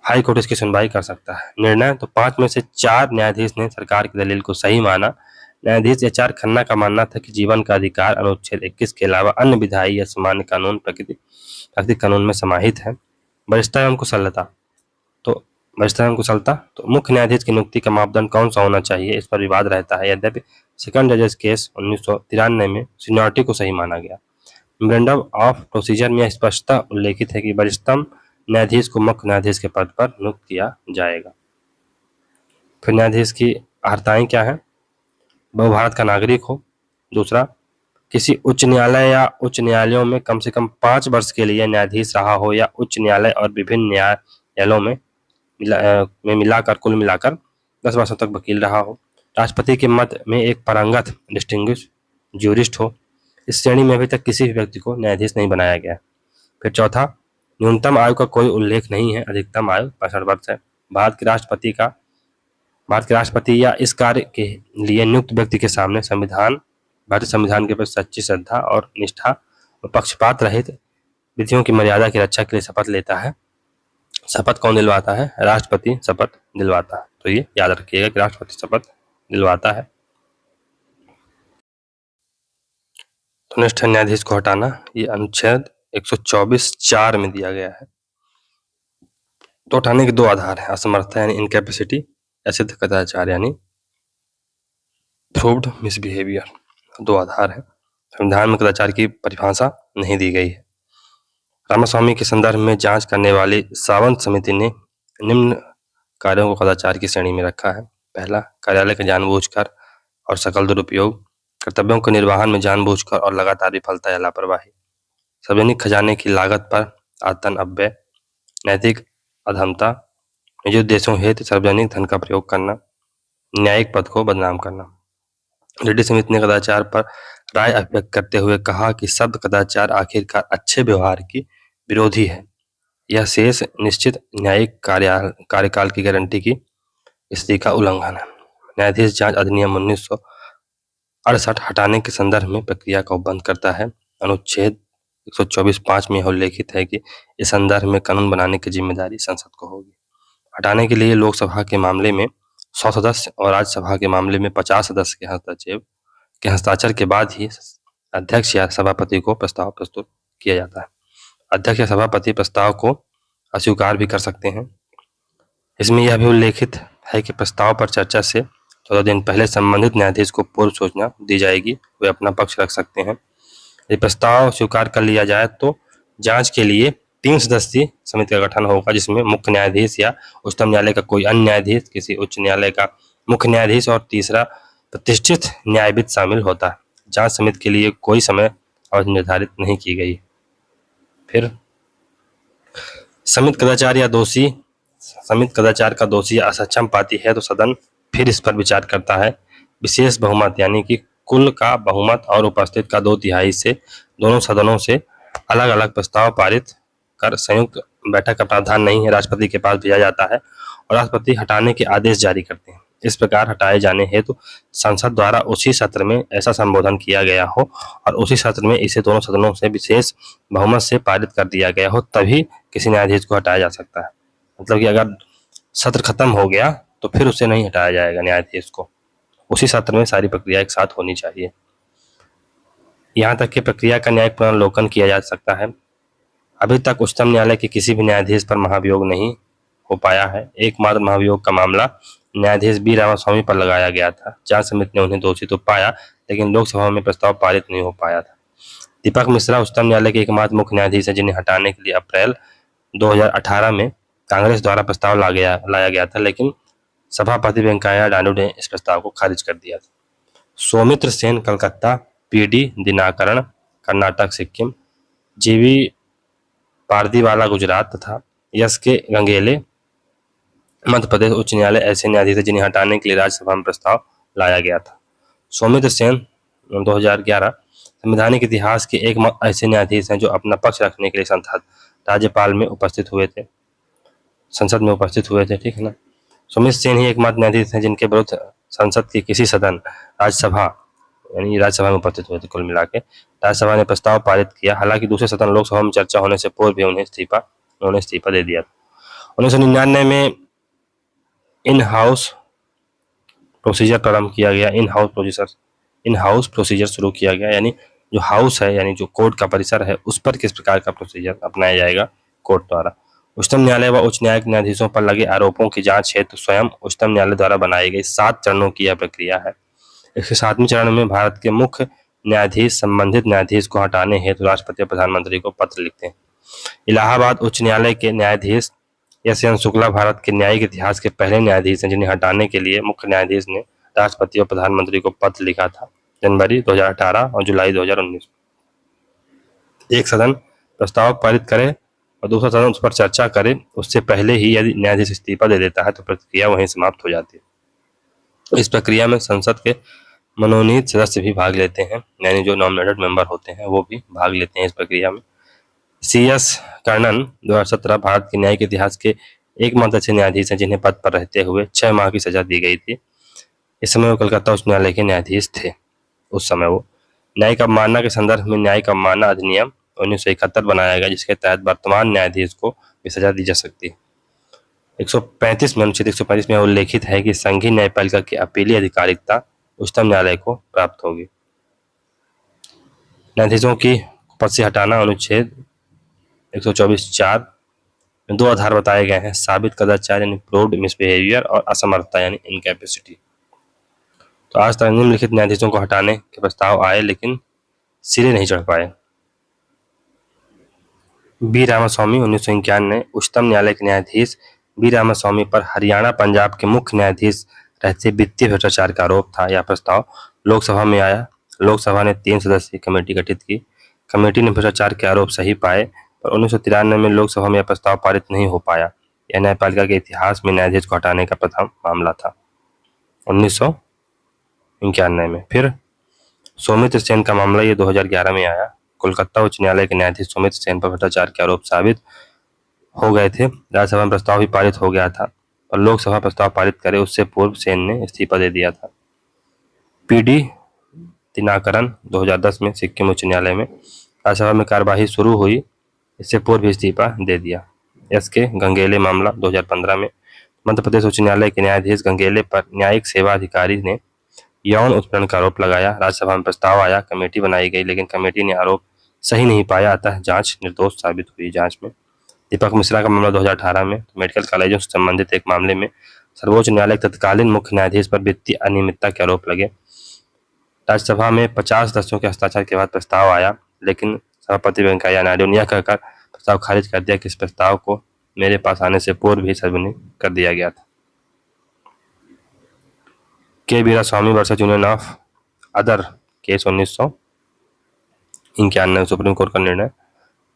हाई कोर्ट इसकी सुनवाई कर सकता है। निर्णय, तो 5 में से 4 न्यायाधीश ने सरकार की दलील को सही माना। न्यायाधीश एच.आर. खन्ना का मानना था कि जीवन का अधिकार अनुच्छेद 21 के अलावा अन्य विधायी या सामान्य कानून प्राकृतिक कानून में समाहित है। वरिष्ठता एवं कुशलता, तो मुख्य न्यायाधीश की नियुक्ति का मापदंड कौन सा होना चाहिए, इस पर विवाद रहता है। यद्यपि सेकंड जजेस केस 1993 में सीनियरिटी को सही माना गया। मेमोरेंडम ऑफ प्रोसीजर में स्पष्टता उल्लेखित है कि वरिष्ठतम न्यायाधीश को मुख्य न्यायाधीश के पद पर नियुक्त किया जाएगा। फिर न्यायाधीश की अर्हताएं क्या है? वह भारत का नागरिक हो। दूसरा, किसी उच्च न्यायालय या उच्च न्यायालयों में कम से कम 5 वर्ष के लिए न्यायाधीश रहा हो या उच्च न्यायालय और विभिन्न न्यायालयों में कुल मिलाकर 10 वर्षों तक वकील रहा हो। राष्ट्रपति के मत में एक पारंगत डिस्टिंग्विश ज्यूरिस्ट हो। इस श्रेणी में अभी तक किसी भी व्यक्ति को न्यायाधीश नहीं बनाया गया। फिर चौथा, न्यूनतम आयु का कोई उल्लेख नहीं है, अधिकतम आयु 65 वर्ष है। भारत के राष्ट्रपति या इस कार्य के लिए नियुक्त व्यक्ति के सामने भारतीय संविधान के प्रति सच्ची श्रद्धा और निष्ठा और पक्षपात रहित विधियों की मर्यादा की रक्षा के लिए शपथ लेता है। शपथ कौन दिलवाता है? राष्ट्रपति शपथ दिलवाता है। तो ये याद रखिएगा कि राष्ट्रपति शपथ दिलवाता है। तो निष्ठ न्यायाधीश को हटाना, ये अनुच्छेद 124(4) में दिया गया है। तो हटाने के दो आधार हैं, असमर्थता यानी इनकैपेसिटी या सिद्ध कदाचार यानी प्रूव्ड मिसबिहेवियर। दो आधार है। संविधान में कदाचार की परिभाषा नहीं दी गई है। रामास्वामी के संदर्भ में जांच करने वाली सावंत समिति ने निम्न कार्यों को कदाचार की श्रेणी में रखा है। पहला, कार्यालय का जानबूझकर और सकल दुरुपयोग, कर्तव्यों के निर्वहन में जानबूझकर और लगातार विफलता या लापरवाही, सार्वजनिक खजाने की लागत पर आतन अव्यय, नैतिक अधमता, निजी उद्देश्यों हेतु सार्वजनिक धन का प्रयोग करना, न्यायिक पद को बदनाम करना। रेड्डी समिति ने कदाचार पर राय अभिव्यक्त करते हुए कहा कि शब्द कदाचार आखिरकार अच्छे व्यवहार की विरोधी है। यह शेष निश्चित न्यायिक कार्यकाल की गारंटी की स्थिति का उल्लंघन है। न्यायाधीश जांच अधिनियम 1968 हटाने के संदर्भ में प्रक्रिया को बंद करता है। अनुच्छेद 124(5) में उल्लेखित है कि इस संदर्भ में कानून बनाने की जिम्मेदारी संसद को होगी। हटाने के लिए लोकसभा के मामले में 100 सदस्य और राज्यसभा के मामले में 50 सदस्य के हस्ताक्षर के बाद ही अध्यक्ष या सभापति को प्रस्ताव प्रस्तुत किया जाता है। अध्यक्ष या सभापति प्रस्ताव को अस्वीकार भी कर सकते हैं। इसमें यह भी उल्लेखित है कि प्रस्ताव पर चर्चा से 14 दिन पहले संबंधित न्यायाधीश को पूर्व सूचना दी जाएगी, वे अपना पक्ष रख सकते हैं। यदि प्रस्ताव स्वीकार कर लिया जाए तो जांच के लिए 3 सदस्यीय समिति का गठन होगा, जिसमें मुख्य न्यायाधीश या उच्चतम न्यायालय का कोई अन्य न्यायाधीश, किसी उच्च न्यायालय का मुख्य न्यायाधीश और तीसरा प्रतिष्ठित न्यायविद शामिल होता है। जांच समिति के लिए कोई समय अवधि निर्धारित नहीं की गई। फिर समिति कदाचार का दोषी या असक्षम पाती है तो सदन फिर इस पर विचार करता है। विशेष बहुमत यानी कि कुल का बहुमत और उपस्थित का 2/3 से दोनों सदनों से अलग अलग प्रस्ताव पारित कर संयुक्त बैठक का प्रावधान नहीं है, राष्ट्रपति के पास भेजा जाता है और राष्ट्रपति हटाने के आदेश जारी करते हैं। इस प्रकार हटाए जाने हेतु संसद द्वारा उसी सत्र में ऐसा संबोधन किया गया हो और उसी सत्र में इसे दोनों सदनों से विशेष बहुमत से पारित कर दिया गया हो, तभी किसी न्यायाधीश को हटाया जा सकता है। मतलब कि अगर सत्र खत्म हो गया तो फिर उसे नहीं हटाया जाएगा न्यायाधीश को, उसी सत्र में सारी प्रक्रिया एक साथ होनी चाहिए। यहाँ तक कि प्रक्रिया का न्यायिक पुनर्लोकन किया जा सकता है। अभी तक उच्चतम न्यायालय के किसी भी न्यायाधीश पर महाभियोग नहीं हो पाया है। एकमात्र महाभियोग का मामला न्यायाधीश बी रामास्वामी पर लगाया गया था। जांच समिति ने उन्हें दोषी तो पाया, लेकिन लोकसभा में प्रस्ताव पारित नहीं हो पाया था। दीपक मिश्रा उच्चतम न्यायालय के एकमात्र मुख्य न्यायाधीश हैं जिन्हें हटाने के लिए अप्रैल 2018 में कांग्रेस द्वारा प्रस्ताव लाया गया था, लेकिन सभापति वेंकैया नायडू ने इस प्रस्ताव को खारिज कर दिया था। सौमित्र सेन कलकत्ता, पीडी दिनाकरण कर्नाटक सिक्किम, जीवी पारदीवाला गुजरात तथा एस के गंगेले मध्य प्रदेश उच्च न्यायालय ऐसे न्यायाधीश थे जिन्हें हटाने के लिए राज्यसभा में प्रस्ताव लाया गया था। सौमित्र सेन 2011 संवैधानिक इतिहास के एक ऐसे न्यायाधीश हैं जो अपना पक्ष रखने के लिए संसद राज्यपाल में उपस्थित हुए थे, संसद में उपस्थित हुए थे, ठीक है ना। सौमित्र सेन ही एकमात्र न्यायाधीश हैं जिनके विरुद्ध संसद के किसी सदन राज्यसभा यानी राज्यसभा में उपस्थित हुए थे। कुल मिला के राज्यसभा ने प्रस्ताव पारित किया, हालांकि दूसरे सदन लोकसभा में चर्चा होने से पूर्व भी उन्होंने इस्तीफा दे दिया। 1999 में इन हाउस प्रोसीजर प्रारंभ किया गया। इन हाउस प्रोसीजर शुरू किया गया, यानी जो हाउस है यानी जो कोर्ट का परिसर है उस पर किस प्रकार का प्रोसीजर अपनाया जाएगा कोर्ट द्वारा। उच्चतम न्यायालय व उच्च न्यायिक न्यायाधीशों पर लगे आरोपों की जांच हेतु स्वयं उच्चतम न्यायालय द्वारा बनाई गई 7 चरणों की यह प्रक्रिया है। इसके 7वें चरण में भारत के मुख्य न्यायाधीश संबंधित न्यायाधीश को हटाने हेतु राष्ट्रपति और प्रधानमंत्री को पत्र लिखते हैं। इलाहाबाद उच्च न्यायालय के न्यायाधीश एस.एन. शुक्ला भारत के न्यायिक इतिहास के पहले न्यायाधीश हैं जिन्हें हटाने के लिए मुख्य न्यायाधीश ने राष्ट्रपति और प्रधानमंत्री को पत्र लिखा था जनवरी 2018 और जुलाई 2019। एक सदन प्रस्ताव पारित करे और दूसरा सदन उस पर चर्चा करे, उससे पहले ही यदि न्यायाधीश इस्तीफा दे देता है तो प्रक्रिया वहीं समाप्त हो जाती है। इस प्रक्रिया में संसद के मनोनीत सदस्य भी भाग लेते हैं, यानी जो नॉमिनेटेड मेंबर होते हैं वो भी भाग लेते हैं इस प्रक्रिया में। C.S. कर्णन 2017 भारत के न्यायिक इतिहास के एकमात्र ऐसे न्यायाधीश हैं जिन्हें पद पर रहते हुए 6 माह की सजा दी गई थी। इस समय वो कलकत्ता उच्च न्यायालय के न्यायाधीश थे। उस समय वो न्यायिक अवमानना के संदर्भ में न्यायिक अवमानना अधिनियम 1971 बनाया गया, जिसके तहत वर्तमान न्यायाधीश को भी सजा दी जा सकती है। 135 में अनुच्छेद 135 में उल्लेखित है कि संघीय न्यायपालिका की अपीली अधिकारिकता उच्चतम न्यायालय को प्राप्त होगी। न्यायाधीशों की पद से हटाना अनुच्छेद 124(4) में 2 आधार बताए गए हैं, साबित कदाचार यानी प्रूव्ड मिसबिहेवियर और असमर्थता यानी इनकैपेसिटी। तो आज तक निम्नलिखित न्यायाधीशों को हटाने के प्रस्ताव आए लेकिन सिरे नहीं चढ़ पाए। बी रामास्वामी 1951 उच्चतम न्यायालय के न्यायाधीश बी रामास्वामी पर हरियाणा पंजाब के मुख्य न्यायाधीश रहते वित्तीय भ्रष्टाचार का आरोप था। यह प्रस्ताव लोकसभा में आया। लोकसभा ने 3 सदस्यीय कमेटी गठित की। कमेटी ने भ्रष्टाचार के आरोप सही पाए, पर 1993 में लोकसभा में यह प्रस्ताव पारित नहीं हो पाया। यह न्यायपालिका के इतिहास में न्यायाधीश को हटाने का प्रथम मामला था 1991 में। फिर सौमित्र सेन का मामला ये 2011 में आया। कोलकाता उच्च न्यायालय के न्यायाधीश सौमित्र सेन पर भ्रष्टाचार के आरोप साबित हो गए थे। राज्यसभा में प्रस्ताव भी पारित हो गया था, पर लोकसभा प्रस्ताव पारित करे उससे पूर्व सेन ने इस्तीफा दे दिया था। पीडी दिनाकरन 2010 में सिक्किम उच्च न्यायालय में राज्यसभा में कार्यवाही शुरू हुई, इससे पूर्व भी इस्तीफा दे दिया। एसके गंगेले मामला 2015 में मध्य प्रदेश उच्च न्यायालय के न्यायाधीश गंगेले पर न्यायिक सेवा अधिकारी ने यौन उत्पीड़न का आरोप लगाया। राज्यसभा में प्रस्ताव आया, कमेटी बनाई गई, लेकिन कमेटी ने आरोप सही नहीं पाया, अतः जांच निर्दोष साबित हुई। जांच में दीपक मिश्रा का मामला 2018 में मेडिकल कॉलेजों से संबंधित एक मामले में सर्वोच्च न्यायालय के तत्कालीन मुख्य न्यायाधीश पर वित्तीय अनियमितता के आरोप लगे। राज्यसभा में 50 सदस्यों के हस्ताक्षर के बाद प्रस्ताव आया, लेकिन सभापति वेंकैया नायडू ने यह कहकर प्रस्ताव खारिज कर दिया कि इस प्रस्ताव को मेरे पास आने से पूर्व ही सार्वजनिक कर दिया गया था। K Veeraswami versus union of other case 1991 supreme court का निर्णय।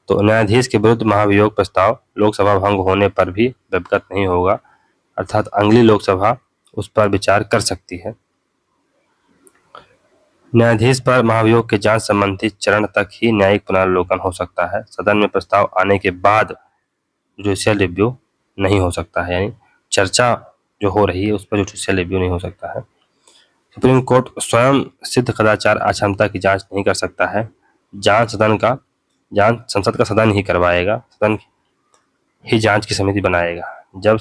तो न्यायाधीश के विरुद्ध महाभियोग प्रस्ताव लोकसभा भंग होने पर भी व्यवगत नहीं होगा, अर्थात अगली लोकसभा उस पर विचार कर सकती है। न्यायाधीश पर महाभियोग के जांच संबंधी चरण तक ही न्यायिक पुनर्वलोकन हो सकता है। सदन में प्रस्ताव आने के बाद जुडिशियल रिव्यू नहीं हो सकता है, यानी चर्चा जो हो रही है उस पर जुडिशियल रिव्यू नहीं हो सकता है। सुप्रीम कोर्ट स्वयं सिद्ध कदाचार अक्षमता की जांच नहीं कर सकता है। जांच संसद का सदन ही करवाएगा, सदन ही जांच की समिति बनाएगा। जब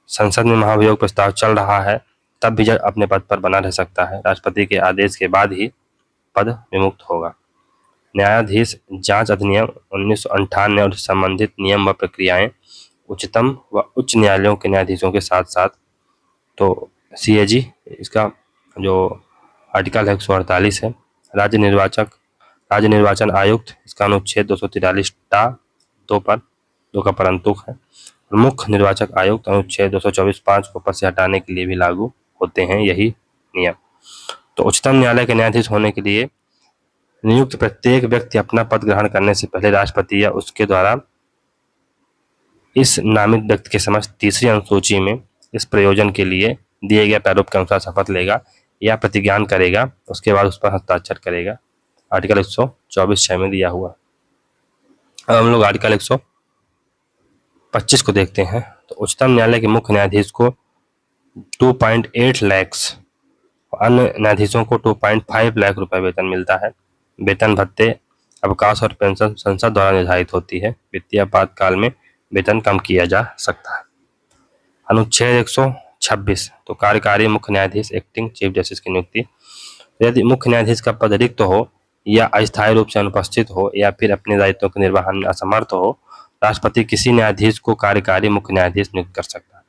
संसद में महाभियोग प्रस्ताव चल रहा है तब भी जज अपने पद पर बना रह सकता है। राष्ट्रपति के आदेश के बाद ही पद विमुक्त होगा। न्यायाधीश जांच अधिनियम 1998 और संबंधित नियम व प्रक्रियाएं उच्चतम व उच्च न्यायालयों के न्यायाधीशों के साथ साथ तो सीएजी इसका जो आर्टिकल 148 है, राज्य निर्वाचन आयुक्त इसका अनुच्छेद 243(2) पर 2 का परंतुक है। मुख्य निर्वाचक आयुक्त अनुच्छेद 224(5) को पद से हटाने के लिए भी लागू होते हैं यही नियम। तो उच्चतम न्यायालय के न्यायाधीश होने के लिए नियुक्त प्रत्येक व्यक्ति अपना पद ग्रहण करने से पहले राष्ट्रपति या उसके द्वारा इस नामित व्यक्ति के समक्ष तीसरी अनुसूची में इस प्रयोजन के लिए दिए गए प्रारूप के अनुसार शपथ लेगा या प्रतिज्ञान करेगा, उसके बाद उस पर हस्ताक्षर करेगा। आर्टिकल 124(6) में दिया हुआ। अब हम लोग आर्टिकल 125 को देखते हैं। तो उच्चतम न्यायालय के मुख्य न्यायाधीश को 2.8 लाख, अन्य न्यायाधीशों को 2.5 लाख रुपए वेतन मिलता है। वेतन भत्ते, अवकाश और पेंशन संसद द्वारा निर्धारित होती है। वित्तीय आपातकाल में वेतन कम किया जा सकता है। अनुच्छेद 126 तो कार्यकारी मुख्य न्यायाधीश एक्टिंग चीफ जस्टिस की नियुक्ति। यदि मुख्य न्यायाधीश का पद रिक्त हो या अस्थायी रूप से अनुपस्थित हो या फिर अपने दायित्वों के निर्वहन में असमर्थ हो, राष्ट्रपति किसी न्यायाधीश को कार्यकारी मुख्य न्यायाधीश नियुक्त कर सकता है।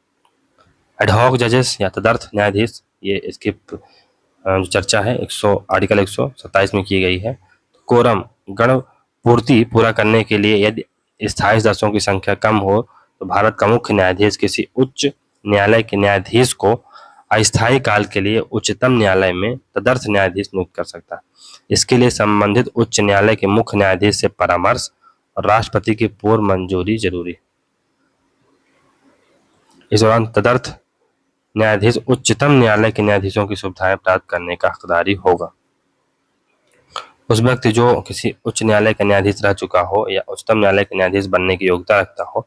एडहॉक जजेस या तदर्थ न्यायाधीश, ये इसकी जो चर्चा है आर्टिकल 127 में की गई है। कोरम गण पूर्ति पूरा करने के लिए यदि स्थायी सदस्यों की संख्या कम हो तो भारत का मुख्य न्यायाधीश किसी उच्च न्यायालय के न्यायाधीश को अस्थायी काल के लिए उच्चतम न्यायालय में तदर्थ न्यायाधीश नियुक्त कर सकता है। इसके लिए संबंधित उच्च न्यायालय के मुख्य न्यायाधीश से परामर्श और राष्ट्रपति की पूर्व मंजूरी जरूरी। इस दौरान तदर्थ न्यायाधीश उच्चतम न्यायालय के न्यायाधीशों की सुविधाएं प्राप्त करने का हकदारी होगा। उस व्यक्ति जो किसी उच्च न्यायालय का न्यायाधीश रह चुका हो या उच्चतम न्यायालय के न्यायाधीश बनने की योग्यता रखता हो,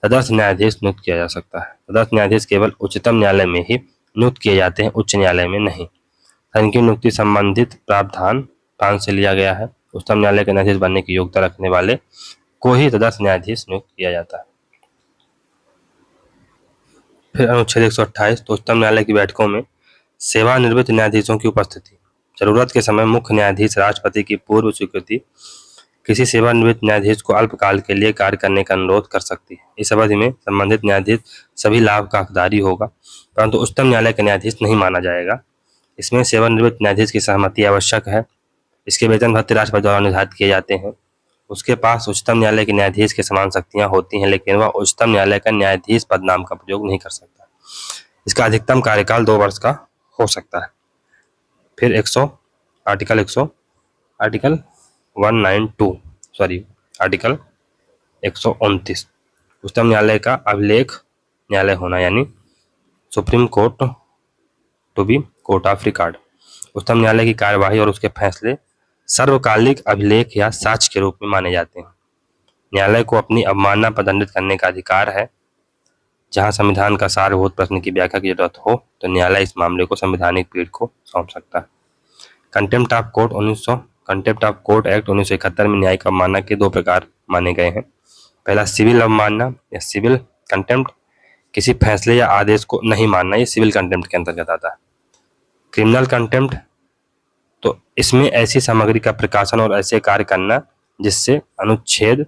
तदर्थ न्यायाधीश नियुक्त किया जा सकता है। तदर्थ न्यायाधीश केवल उच्चतम न्यायालय में ही नियुक्त किए जाते हैं, उच्च न्यायालय में नहीं। इनकी नियुक्ति संबंधित प्रावधान फ्रांस से लिया गया है। उच्चतम न्यायालय के न्यायाधीश बनने की योग्यता रखने वाले को ही तदर्थ न्यायाधीश नियुक्त किया जाता है। फिर अनुच्छेद 128 तो उच्चतम न्यायालय की बैठकों में सेवानिवृत्त न्यायाधीशों की उपस्थिति। जरूरत के समय मुख्य न्यायाधीश राष्ट्रपति की पूर्व स्वीकृति किसी सेवानिवृत्त न्यायाधीश को अल्पकाल के लिए कार्य करने का अनुरोध कर सकती है। इस अवधि में संबंधित न्यायाधीश सभी लाभ का हकदारी होगा, परंतु उच्चतम न्यायालय का न्यायाधीश नहीं माना जाएगा। इसमें सेवानिवृत्त न्यायाधीश की सहमति आवश्यक है। इसके वेतन भत्ते राष्ट्रपति द्वारा निर्धारित किए जाते हैं। उसके पास उच्चतम न्यायालय के न्यायाधीश के समान शक्तियां होती हैं, लेकिन वह उच्चतम न्यायालय का न्यायाधीश पदनाम का प्रयोग नहीं कर सकता। इसका अधिकतम कार्यकाल 2 वर्ष का हो सकता है। फिर आर्टिकल 129 उच्चतम न्यायालय का अभिलेख न्यायालय होना, यानी supreme court to be court of record. उच्चतम न्यायालय की कार्यवाही और उसके फैसले सर्वकालिक अभिलेख या साक्ष्य के रूप में माने जाते हैं। न्यायालय को अपनी अवमानना पर दंडित करने का अधिकार है। जहां संविधान का सारभूत प्रश्न की व्याख्या की जरूरत हो तो न्यायालय इस मामले को संवैधानिक पीठ को सौंप सकता है। कंटेम्प्ट ऑफ कोर्ट एक्ट 1971 में न्यायिक अवमानना के 2 प्रकार माने गए हैं। पहला सिविल अवमानना या सिविल कंटेम्प्ट, किसी फैसले या आदेश को नहीं मानना, ये सिविल कंटेम्प्ट के अंतर्गत आता है। क्रिमिनल कंटेम्प्ट, तो इसमें ऐसी सामग्री का प्रकाशन और ऐसे कार्य करना जिससे अनुच्छेद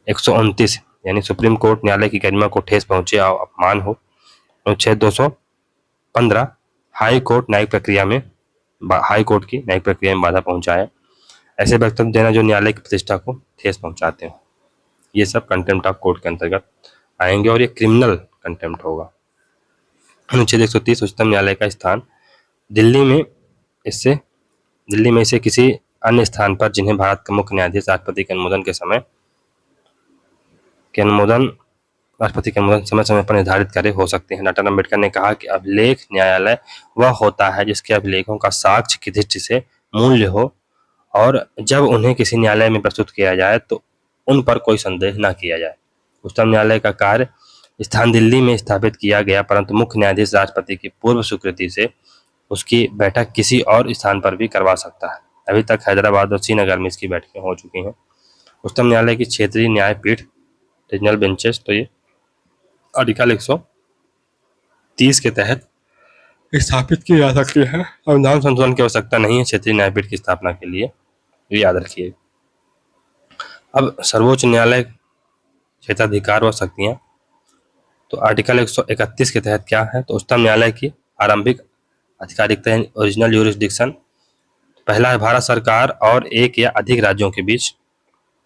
129 यानी सुप्रीम कोर्ट न्यायालय की गरिमा को ठेस पहुंचे और अपमान हो। अनुच्छेद 215 हाई कोर्ट की न्यायिक प्रक्रिया में बाधा पहुंचाए। ऐसे वक्तव्य देना जो न्यायालय की प्रतिष्ठा को ठेस पहुंचाते हो, ये सब कंटेम्प्ट ऑफ कोर्ट के अंतर्गत आएंगे और ये क्रिमिनल कंटेम्प्ट होगा। अनुच्छेद 130 उच्चतम न्यायालय का स्थान दिल्ली में इसे किसी अन्य स्थान पर जिन्हें भारत का मुख्य न्यायाधीश राष्ट्रपति के अनुमोदन समय समय पर निर्धारित करे हो सकते हैं। डॉक्टर अम्बेडकर ने कहा कि अभिलेख न्यायालय वह होता है जिसके अभिलेखों का साक्ष्य की दृष्टि से मूल्य हो और जब उन्हें किसी न्यायालय में प्रस्तुत किया जाए तो उन पर कोई संदेह न किया जाए। उच्चतम न्यायालय का कार्य स्थान दिल्ली में स्थापित किया गया, परंतु मुख्य न्यायाधीश राष्ट्रपति की पूर्व स्वीकृति से उसकी बैठक किसी और स्थान पर भी करवा सकता है। अभी तक हैदराबाद और श्रीनगर में इसकी बैठकें हो चुकी हैं। उच्चतम न्यायालय की क्षेत्रीय न्यायपीठ रीजनल बेंचेस, तो ये आर्टिकल 130 के तहत स्थापित की जा सकती है और नाम संशोधन की आवश्यकता नहीं है क्षेत्रीय न्यायपीठ की स्थापना के लिए, याद रखिए। अब सर्वोच्च न्यायालय क्षेत्राधिकार व शक्तियां, तो आर्टिकल 131 के तहत क्या है, तो उच्चतम न्यायालय की आरंभिक आधिकारिकता ओरिजिनल यूरिसडिक्शन, पहला है भारत सरकार और एक या अधिक राज्यों के बीच।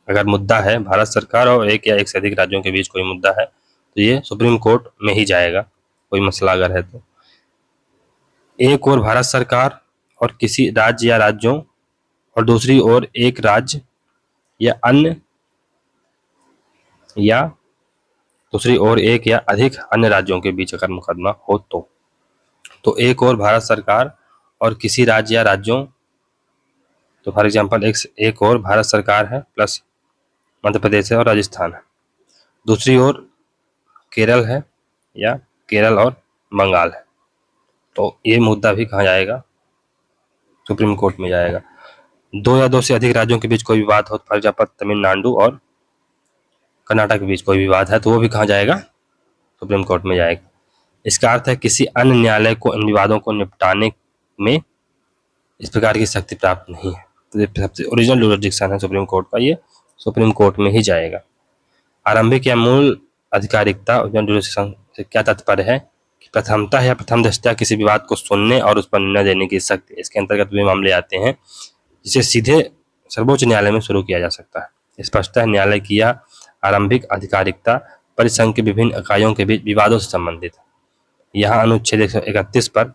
अगर मुद्दा है भारत सरकार और एक या एक से अधिक राज्यों के बीच कोई मुद्दा है तो ये सुप्रीम कोर्ट में ही जाएगा, कोई मसला अगर है तो। एक ओर भारत सरकार और किसी राज्य या राज्यों और दूसरी ओर एक राज्य या अधिक अन्य राज्यों के बीच अगर मुकदमा हो तो एक ओर भारत सरकार और किसी राज्य या राज्यों, तो फॉर एग्जांपल एक ओर भारत सरकार है प्लस मध्य प्रदेश है और राजस्थान है, दूसरी ओर केरल है या केरल और बंगाल है, तो ये मुद्दा भी कहाँ जाएगा, सुप्रीम कोर्ट में जाएगा। 2 या 2 से अधिक राज्यों के बीच कोई विवाद हो, फॉर एग्जांपल तमिलनाडु और कर्नाटक के बीच कोई विवाद है तो वो भी कहाँ जाएगा, सुप्रीम कोर्ट में जाएगा। इसका अर्थ है किसी अन्य न्यायालय को इन विवादों को निपटाने में इस प्रकार की शक्ति प्राप्त नहीं है। तो ये सबसे ओरिजिनल यूरिसडिक्शन है सुप्रीम कोर्ट का, ये सुप्रीम कोर्ट में ही जाएगा। आरंभिक या मूल अधिकारिकता ओरिजिनल यूरिसडिक्शन से क्या तात्पर्य है कि प्रथमतः या प्रथम दृष्टया किसी विवाद को सुनने और उस पर निर्णय देने की शक्ति, इसके अंतर्गत वे मामले आते हैं जिसे सीधे सर्वोच्च न्यायालय में शुरू किया जा सकता है। स्पष्टतः न्यायालय की यह आरंभिक अधिकारिकता परिसंघ के विभिन्न इकाइयों के बीच विवादों से संबंधित है। यहाँ अनुच्छेद 131 पर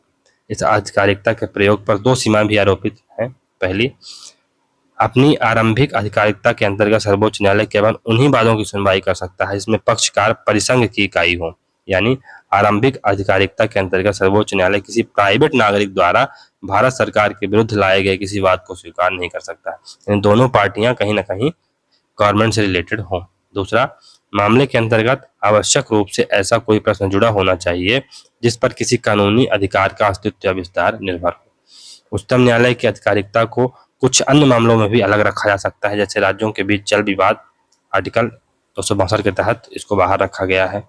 इस अधिकारिकता के प्रयोग पर 2 सीमाएं भी आरोपित हैं। पहली, अपनी आरंभिक अधिकारिकता के अंतर्गत सर्वोच्च न्यायालय केवल उन्हीं वादों की सुनवाई कर सकता है जिसमें पक्षकार परिसंघ की इकाई हो, यानी आरंभिक अधिकारिकता के अंतर्गत सर्वोच्च न्यायालय किसी प्राइवेट नागरिक द्वारा भारत सरकार के विरुद्ध लाए गए किसी वाद को स्वीकार नहीं कर सकता, यानी दोनों पार्टियां कहीं ना कहीं गवर्नमेंट से रिलेटेड हों। दूसरा, मामले के अंतर्गत आवश्यक रूप से ऐसा कोई प्रश्न जुड़ा होना चाहिए जिस पर किसी कानूनी अधिकार का अस्तित्व या विस्तार निर्भर हो। उच्चतम न्यायालय की अधिकारिकता को कुछ अन्य मामलों में भी अलग रखा जा सकता है, जैसे राज्यों के बीच जल विवाद, आर्टिकल 262 के तहत इसको बाहर रखा गया है।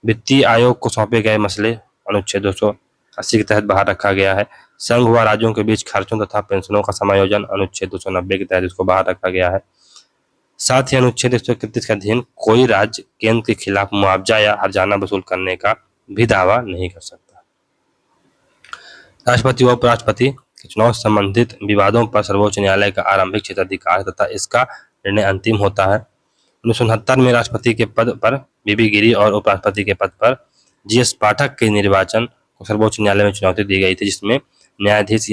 वित्तीय आयोग को सौंपे गए मसले अनुच्छेद 280 के तहत बाहर रखा गया है। संघ व राज्यों के बीच खर्चों तथा पेंशनों का समायोजन अनुच्छेद 290 के तहत इसको बाहर रखा गया है। साथ ही अनुच्छेद 131 के अधीन कोई राज्य केंद्र के खिलाफ मुआवजा या हर्जाना वसूल करने का भी दावा नहीं कर सकता। राष्ट्रपति व उपराष्ट्रपति के चुनाव से संबंधित विवादों पर सर्वोच्च न्यायालय का आरंभिक क्षेत्राधिकार तथा इसका निर्णय अंतिम होता है। 1969 में राष्ट्रपति के पद पर बीबी गिरी और उपराष्ट्रपति के पद पर जीएस पाठक के निर्वाचन को सर्वोच्च न्यायालय में चुनौती दी गई थी, जिसमें न्यायाधीश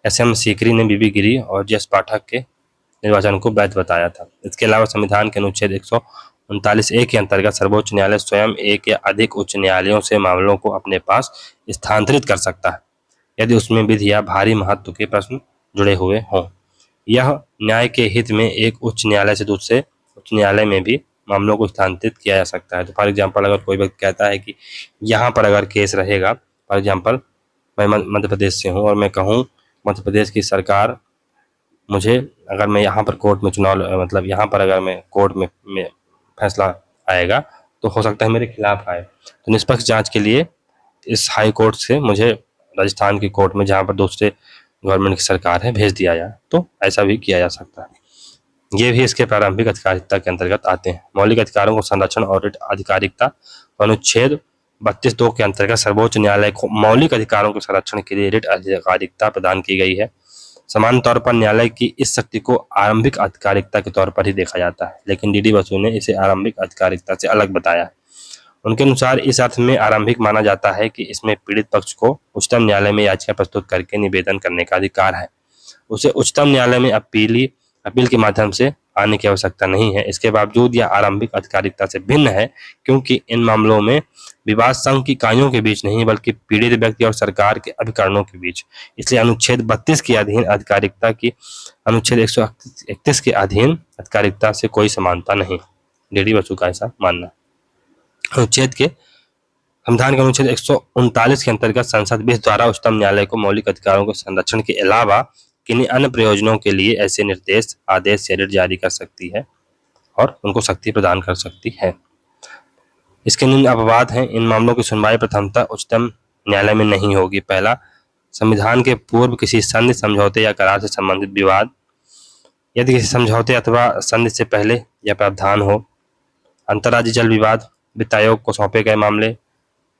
एस.एम. सीकरी ने बीबी गिरी और जीएस पाठक के निर्वाचन को वैध बताया था। इसके अलावा संविधान के अनुच्छेद 139A के अंतर्गत सर्वोच्च न्यायालय स्वयं एक या अधिक उच्च न्यायालयों से मामलों को अपने पास स्थानांतरित कर सकता है यदि उसमें विधि या भारी महत्व के प्रश्न जुड़े हुए हों। यह न्याय के हित में एक उच्च न्यायालय से दूसरे उच्च न्यायालय में भी मामलों को स्थानांतरित किया जा सकता है। तो फॉर एग्जाम्पल, अगर कोई व्यक्ति कहता है कि यहाँ पर अगर केस रहेगा, फॉर एग्जाम्पल मैं मध्य प्रदेश से हूँ और मैं कहूँ मध्य प्रदेश की सरकार मुझे, अगर मैं यहाँ पर कोर्ट में चुनाव मतलब यहाँ पर अगर मैं कोर्ट में फैसला आएगा तो हो सकता है मेरे खिलाफ आए, तो निष्पक्ष जांच के लिए इस हाई कोर्ट से मुझे राजस्थान की कोर्ट में जहाँ पर दूसरे गवर्नमेंट की सरकार है भेज दिया जाए, तो ऐसा भी किया जा सकता है। ये भी इसके प्रारंभिक अधिकारिता के अंतर्गत आते हैं। मौलिक अधिकारों को संरक्षण और रिट अधिकारिता अनुच्छेद 32(2) के अंतर्गत सर्वोच्च न्यायालय को मौलिक अधिकारों के संरक्षण के लिए रिट अधिकारिता प्रदान की गई है। सामान्य तौर पर न्यायालय की इस शक्ति को आरंभिक अधिकारिता के तौर पर ही देखा जाता है, लेकिन डीडी बसु ने इसे आरंभिक अधिकारिता से अलग बताया है। उनके अनुसार इस अर्थ में आरंभिक माना जाता है कि इसमें पीड़ित पक्ष को उच्चतम न्यायालय में याचिका प्रस्तुत करके निवेदन करने का अधिकार है। उसे उच्चतम न्यायालय में अपील के माध्यम से आने की आवश्यकता नहीं है। इसके बावजूद यह आरंभिक अधिकारिता से भिन्न है, क्योंकि इन मामलों में विवाद संघ की इकाइयों के बीच नहीं बल्कि पीड़ित व्यक्ति और सरकार के अभिकरणों के बीच। इसलिए अनुच्छेद 32 के अधीन अधिकारिता की अनुच्छेद 131 के अधीन अधिकारिता से कोई समानता नहीं। डीडी बसु का ऐसा मानना। संविधान के अनुच्छेद 139 के अंतर्गत संसद 20 द्वारा उच्चतम न्यायालय को मौलिक अधिकारों के संरक्षण के अलावा किन्हीं अन्य प्रयोजनों के लिए ऐसे निर्देश, आदेश या रिट जारी कर सकती है और उनको शक्ति प्रदान कर सकती है। इसके निम्न अपवाद हैं। इन मामलों की सुनवाई प्रथमतः उच्चतम न्यायालय में नहीं होगी। पहला, संविधान के पूर्व किसी संधि, समझौते या करार से संबंधित विवाद, यदि किसी समझौते अथवा संधि से पहले यह प्रावधान हो। अंतर्राज्यीय जल विवाद, वित्त आयोग को सौंपे गए मामले,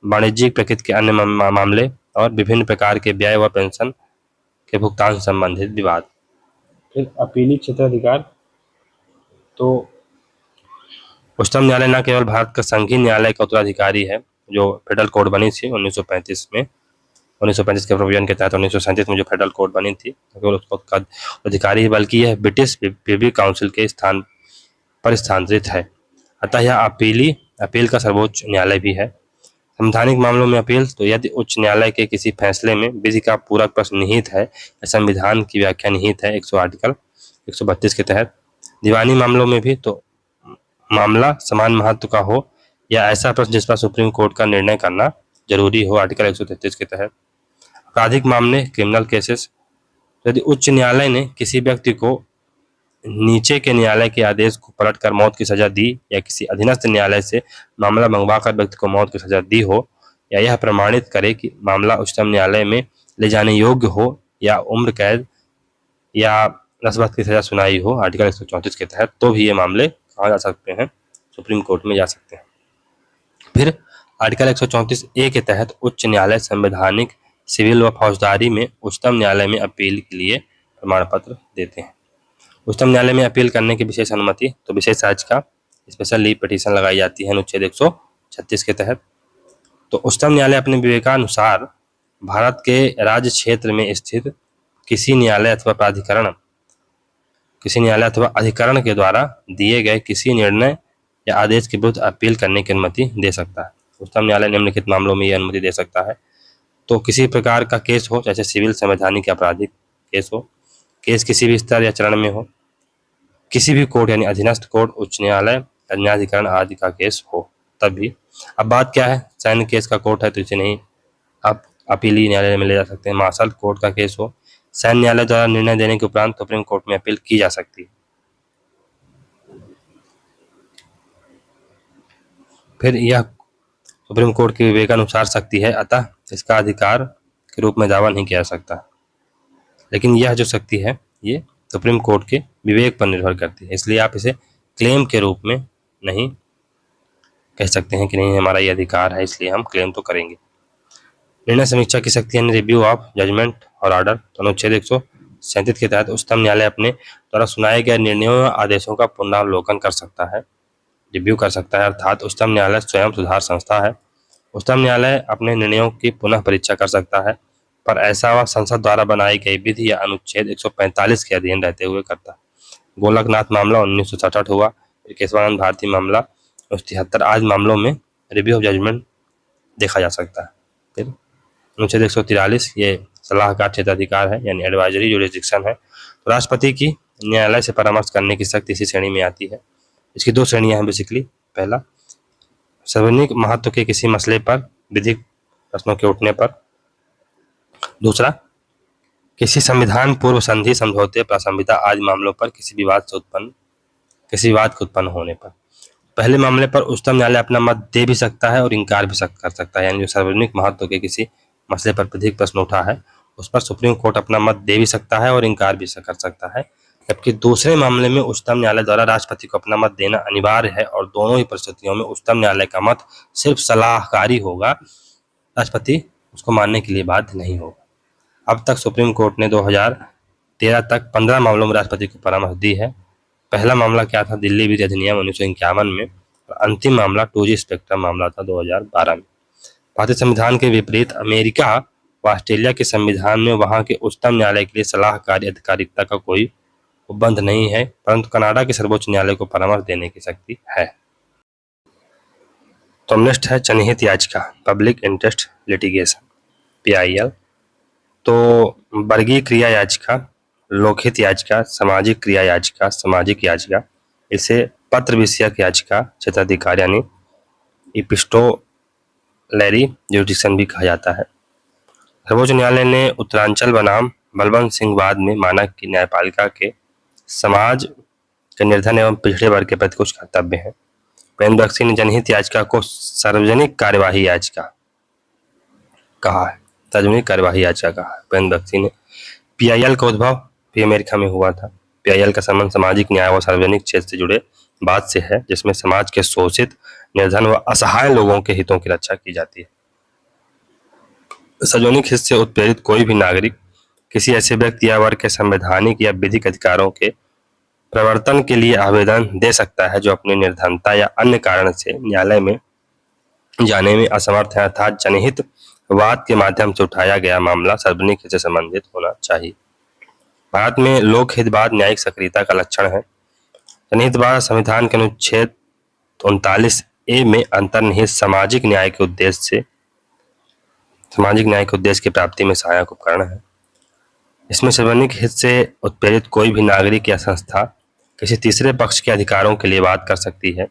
वाणिज्यिक प्रकृति के अन्य मामले और विभिन्न प्रकार के व्यय व पेंशन के भुगतान से संबंधित विवाद। फिर अपीली क्षेत्राधिकार, तो उच्चतम न्यायालय न केवल भारत का संघीय न्यायालय का उत्तराधिकारी है, जो फेडरल कोड बनी थी 1935 में, 1935 के प्रोविजन के तहत 1937 में जो फेडरल कोड बनी थी, केवल उसका अधिकारी, बल्कि यह ब्रिटिश प्रिवी काउंसिल के स्थान पर स्थानांतरित है। अतः यह अपील का सर्वोच्च न्यायालय भी है। संवैधानिक मामलों में अपील, तो यदि उच्च न्यायालय के किसी फैसले में विधि का पूरक प्रश्न निहित है या संविधान की व्याख्या निहित है आर्टिकल 132 के तहत। दीवानी मामलों में भी, तो मामला समान महत्व का हो या ऐसा प्रश्न जिस पर सुप्रीम कोर्ट का निर्णय करना जरूरी हो, आर्टिकल 133 के तहत। आपराधिक मामले, क्रिमिनल केसेस, यदि उच्च न्यायालय ने किसी व्यक्ति को नीचे के न्यायालय के आदेश को पलटकर मौत की सजा दी या किसी अधीनस्थ न्यायालय से मामला मंगवाकर व्यक्ति को मौत की सजा दी हो, या यह प्रमाणित करे कि मामला उच्चतम न्यायालय में ले जाने योग्य हो, या उम्र कैद या नस्बत की सजा सुनाई हो आर्टिकल 134 के तहत, तो भी ये मामले कहाँ जा सकते हैं, सुप्रीम कोर्ट में जा सकते हैं। फिर आर्टिकल 134A के तहत उच्च न्यायालय संवैधानिक, सिविल व फौजदारी में उच्चतम न्यायालय में अपील के लिए प्रमाण पत्र देते हैं। उच्चतम न्यायालय में अपील करने की विशेष अनुमति, तो विशेष राज्य का स्पेशल लीव पिटीशन लगाई जाती है अनुच्छेद 136 के तहत। तो उच्चतम न्यायालय अपने विवेकानुसार भारत के राज्य क्षेत्र में स्थित किसी न्यायालय अथवा अधिकरण के द्वारा दिए गए किसी निर्णय या आदेश के विरुद्ध अपील करने की अनुमति दे सकता है। उच्चतम न्यायालय निम्नलिखित मामलों में यह अनुमति दे सकता है। तो किसी प्रकार का केस हो, जैसे सिविल, संवैधानिक या आपराधिक केस हो, केस किसी भी स्तर या चरण में हो, किसी भी कोर्ट यानी अधीनस्थ कोर्ट, उच्च न्यायालय, न्यायाधिकरण आदि का केस हो, तब भी। अब बात क्या है, सैन्य केस का कोर्ट है तो इसे नहीं आप अपीली न्यायालय में ले जा सकते हैं। मार्शल कोर्ट का केस हो, सैन्य न्यायालय द्वारा निर्णय देने के उपरांत सुप्रीम कोर्ट में अपील की जा सकती है। फिर यह सुप्रीम कोर्ट के विवेकानुसार शक्ति है, अतः इसका अधिकार के रूप में दावा नहीं किया जा सकता, लेकिन यह जो शक्ति है ये सुप्रीम कोर्ट के विवेक पर निर्भर करती है, इसलिए आप इसे क्लेम के रूप में नहीं कह सकते हैं कि नहीं हमारा ये अधिकार है इसलिए हम क्लेम तो करेंगे। निर्णय समीक्षा की शक्ति यानी रिव्यू ऑफ जजमेंट और ऑर्डर, तो अनुच्छेद 137 के तहत उच्चतम न्यायालय अपने द्वारा सुनाए गए निर्णयों या आदेशों का पुनरावलोकन कर सकता है, रिव्यू कर सकता है, अर्थात उच्चतम न्यायालय स्वयं सुधार संस्था है। उच्चतम न्यायालय अपने निर्णयों की पुनः परीक्षा कर सकता है, पर ऐसा वह संसद द्वारा बनाई गई विधि या अनुच्छेद 145 के अधीन रहते हुए करता है। गोलकनाथ मामला 1967 हुआ, फिर केशवानंद भारती मामला 1973। आज मामलों में रिव्यू ऑफ जजमेंट देखा जा सकता है। फिर अनुच्छेद 143 ये सलाहकार क्षेत्राधिकार है यानी एडवाइजरी जुरिस्डिक्शन है, तो राष्ट्रपति की न्यायालय से परामर्श करने की शक्ति इसी श्रेणी में आती है। इसकी दो श्रेणियां हैं बेसिकली, पहला सार्वजनिक महत्व के किसी मसले पर विधिक प्रश्नों के उठने पर, दूसरा किसी संविधान पूर्व संधि समझौते संविदा आदि मामलों पर किसी विवाद के उत्पन्न होने पर। पहले मामले पर उच्चतम न्यायालय अपना मत दे भी सकता है और इनकार भी कर सकता है, यानी जो सार्वजनिक महत्व के किसी मसले पर विधिक प्रश्न उठा है उस पर सुप्रीम कोर्ट अपना मत दे भी सकता है और इनकार भी कर सकता है, जबकि दूसरे मामले में उच्चतम न्यायालय द्वारा राष्ट्रपति को अपना मत देना अनिवार्य है और दोनों ही परिस्थितियों में उच्चतम न्यायालय का मत सिर्फ सलाहकारी होगा, राष्ट्रपति उसको मानने के लिए बाध्य नहीं होगा। अब तक सुप्रीम कोर्ट ने 2013 तक 15 मामलों में राष्ट्रपति को परामर्श दी है। पहला मामला क्या था? दिल्ली विधि अधिनियम 1951 में, और अंतिम मामला 2G स्पेक्ट्रम मामला था 2012 में। भारतीय संविधान के विपरीत अमेरिका व ऑस्ट्रेलिया के संविधान में वहां के उच्चतम न्यायालय के लिए सलाहकारी अधिकारिता का कोई उपबंध नहीं है, परंतु कनाडा के सर्वोच्च न्यायालय को परामर्श देने की शक्ति है। तो नेक्स्ट है जनहित याचिका, पब्लिक इंटरेस्ट लिटिगेशन, PIL। तो वर्गीय क्रिया याचिका, लोकहित याचिका, सामाजिक क्रिया याचिका, सामाजिक याचिका, इसे पत्र विषयक याचिका क्षेत्राधिकार यानी इपिस्टोलरी जुरिडिक्शन भी कहा जाता है। सर्वोच्च न्यायालय ने उत्तरांचल बनाम बलवंत सिंह वाद में माना कि न्यायपालिका के समाज के निर्धन एवं पिछड़े वर्ग के प्रति कुछ कर्तव्य है। पेन बख्शी ने जनहित याचिका को सार्वजनिक कार्यवाही याचिका कहा है, सार्वजनिक कार्यवाही याचिका कहा है पेन बख्शी ने। PIL का उद्भव भी अमेरिका में हुआ था। PIL का संबंध सामाजिक न्याय व सार्वजनिक क्षेत्र से जुड़े बात से है, जिसमें समाज के शोषित, निर्धन व असहाय लोगों के हितों की रक्षा की जाती है। सार्वजनिक हित से उत्प्रेरित कोई भी नागरिक किसी ऐसे व्यक्ति या वर्ग के संवैधानिक या विधिक अधिकारों के प्रवर्तन के लिए आवेदन दे सकता है जो अपनी निर्धनता या अन्य कारण से न्यायालय में जाने में असमर्थ है, अर्थात जनहित वाद के माध्यम से उठाया गया मामला सार्वजनिक हित से संबंधित होना चाहिए। भारत में लोकहितवाद न्यायिक सक्रियता का लक्षण है। जनहितवाद संविधान के अनुच्छेद 39A में अंतर्निहित सामाजिक न्याय के उद्देश्य की प्राप्ति में सहायक उपकरण है। इसमें सार्वजनिक हित से उत्प्रेरित कोई भी नागरिक या संस्था किसी तीसरे पक्ष के अधिकारों के लिए बात कर सकती है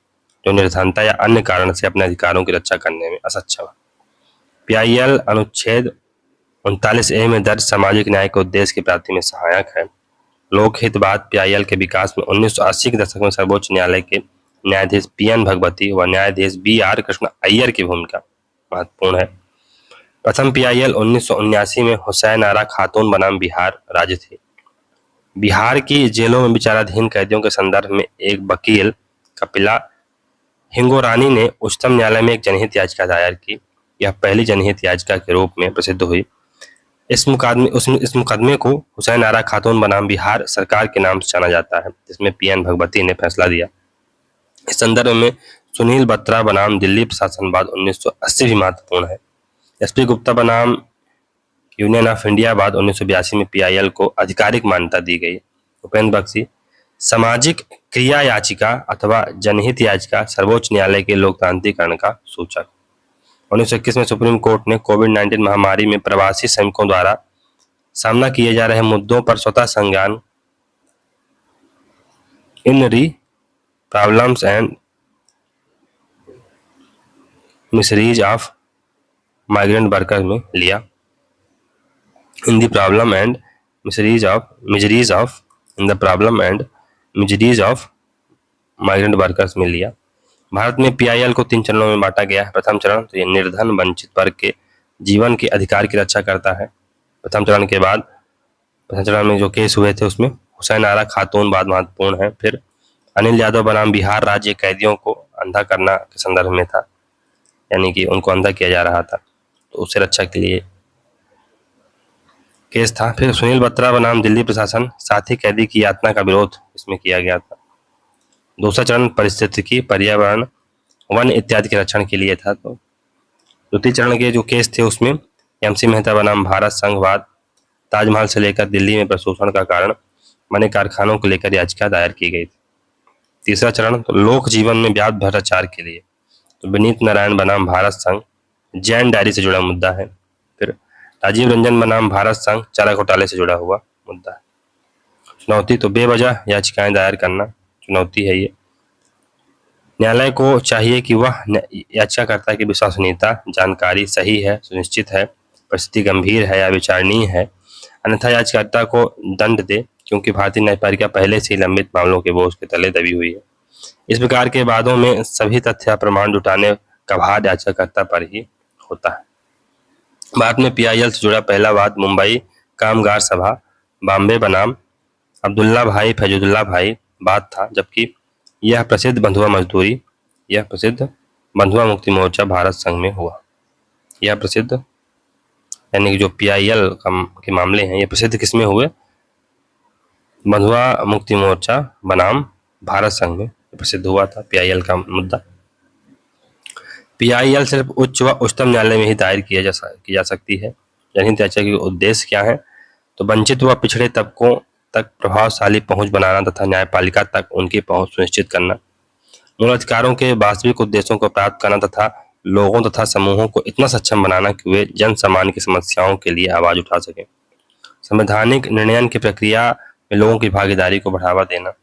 जो निर्धनता या अन्य कारण से अपने अधिकारों की रक्षा करने में असक्षम है। PIL अनुच्छेद 39A में दर्ज सामाजिक न्याय के उद्देश्य की प्राप्ति में सहायक है। लोकहितवाद PIL के विकास में 1980 के दशक में सर्वोच्च न्यायालय के न्यायाधीश PN भगवती व न्यायाधीश BR कृष्ण अय्यर की भूमिका महत्वपूर्ण है। प्रथम PIL 1979 में हुसैन आरा खातून बनाम बिहार राज्य थी। बिहार की जेलों में विचाराधीन कैदियों के संदर्भ में एक वकील कपिला हिंगोरानी ने उच्चतम न्यायालय में एक जनहित याचिका दायर की। यह पहली जनहित याचिका के रूप में प्रसिद्ध हुई। इस मुकदमे को हुसैन आरा खातून बनाम बिहार सरकार के नाम से जाना जाता है, जिसमें PN भगवती ने फैसला दिया। इस संदर्भ में सुनील बत्रा बनाम दिल्ली प्रशासनवाद 1980 भी महत्वपूर्ण है। SP गुप्ता बनाम यूनियन ऑफ इंडिया बाद 1982 में PIL को आधिकारिक मान्यता दी गई। उपेंद्र बख्शी सामाजिक क्रिया याचिका अथवा जनहित याचिका सर्वोच्च न्यायालय के लोकतांत्रिकरण का सूचक। 1921 में सुप्रीम कोर्ट ने कोविड-19 महामारी में प्रवासी श्रमिकों द्वारा सामना किए जा रहे मुद्दों पर स्वतः संज्ञान in re problems and miseries of migrant workers में लिया। In the problem and miseries of migrant workers में लिया। भारत में PIL को 3 चरणों में बांटा गया है। प्रथम चरण तो ये निर्धन वंचित वर्ग के जीवन के अधिकार की रक्षा करता है। प्रथम चरण के बाद प्रथम चरण में जो केस हुए थे उसमें हुसैन आरा खातून बात महत्वपूर्ण है। फिर अनिल यादव बनाम बिहार राज्य कैदियों को अंधा करना के संदर्भ में था, यानी कि उनको अंधा किया जा रहा था, तो उससे रक्षा के लिए केस था। फिर सुनील बत्रा बनाम दिल्ली प्रशासन, साथी कैदी की यातना का विरोध इसमें किया गया था। दूसरा चरण परिस्थितिकी, पर्यावरण, वन इत्यादि के रक्षण के लिए था। तो द्वितीय चरण के जो केस थे उसमें एमसी मेहता बनाम भारत संघवाद, ताजमहल से लेकर दिल्ली में प्रदूषण का कारण बने कारखानों को लेकर याचिका दायर की गई थी। तीसरा चरण तो लोक जीवन में व्याप्त भ्रष्टाचार के लिए, तो विनीत नारायण बनाम भारत संघ, जैन डायरी से जुड़ा मुद्दा है। फिर राजीव रंजन बनाम भारत संघ, चारा घोटाले से जुड़ा हुआ मुद्दा है। चुनौती तो बेवजह याचिकाएं दायर करना चुनौती है ये। न्यायालय को चाहिए कि वह याचिकाकर्ता की विश्वसनीयता, जानकारी सही है, सुनिश्चित है, परिस्थिति गंभीर है या विचारणीय है, अन्यथा याचिकाकर्ता को दंड दे, क्योंकि भारतीय न्यायपालिका पहले से ही लंबित मामलों के बोझ के तले दबी हुई है। इस प्रकार के वादों में सभी तथ्य प्रमाण जुटाने का भार याचिकाकर्ता पर ही होता है। भारत में पीआईएल से जुड़ा पहला वाद मुंबई कामगार सभा, बॉम्बे बनाम अब्दुल्ला भाई फैजुल्ला भाई बात था, जबकि यह प्रसिद्ध बंधुआ मुक्ति मोर्चा भारत संघ में हुआ। यह प्रसिद्ध यानी कि जो पीआईएल के मामले हैं ये प्रसिद्ध किसमें हुए? बंधुआ मुक्ति मोर्चा बनाम भारत संघ में प्रसिद्ध हुआ था पीआईएल का मुद्दा। पीआईएल सिर्फ उच्च व उच्चतम न्यायालय में ही दायर की जा सकती है। जनहित याचिका के उद्देश्य क्या है? तो वंचित व पिछड़े तबकों तक प्रभावशाली पहुंच बनाना तथा न्यायपालिका तक उनकी पहुंच सुनिश्चित करना, मूल अधिकारों के वास्तविक उद्देश्यों को प्राप्त करना तथा लोगों तथा समूहों को इतना सक्षम बनाना कि वे जन सामान्य की समस्याओं के लिए आवाज उठा सकें, संवैधानिक निर्णयन की प्रक्रिया में लोगों की भागीदारी को बढ़ावा देना,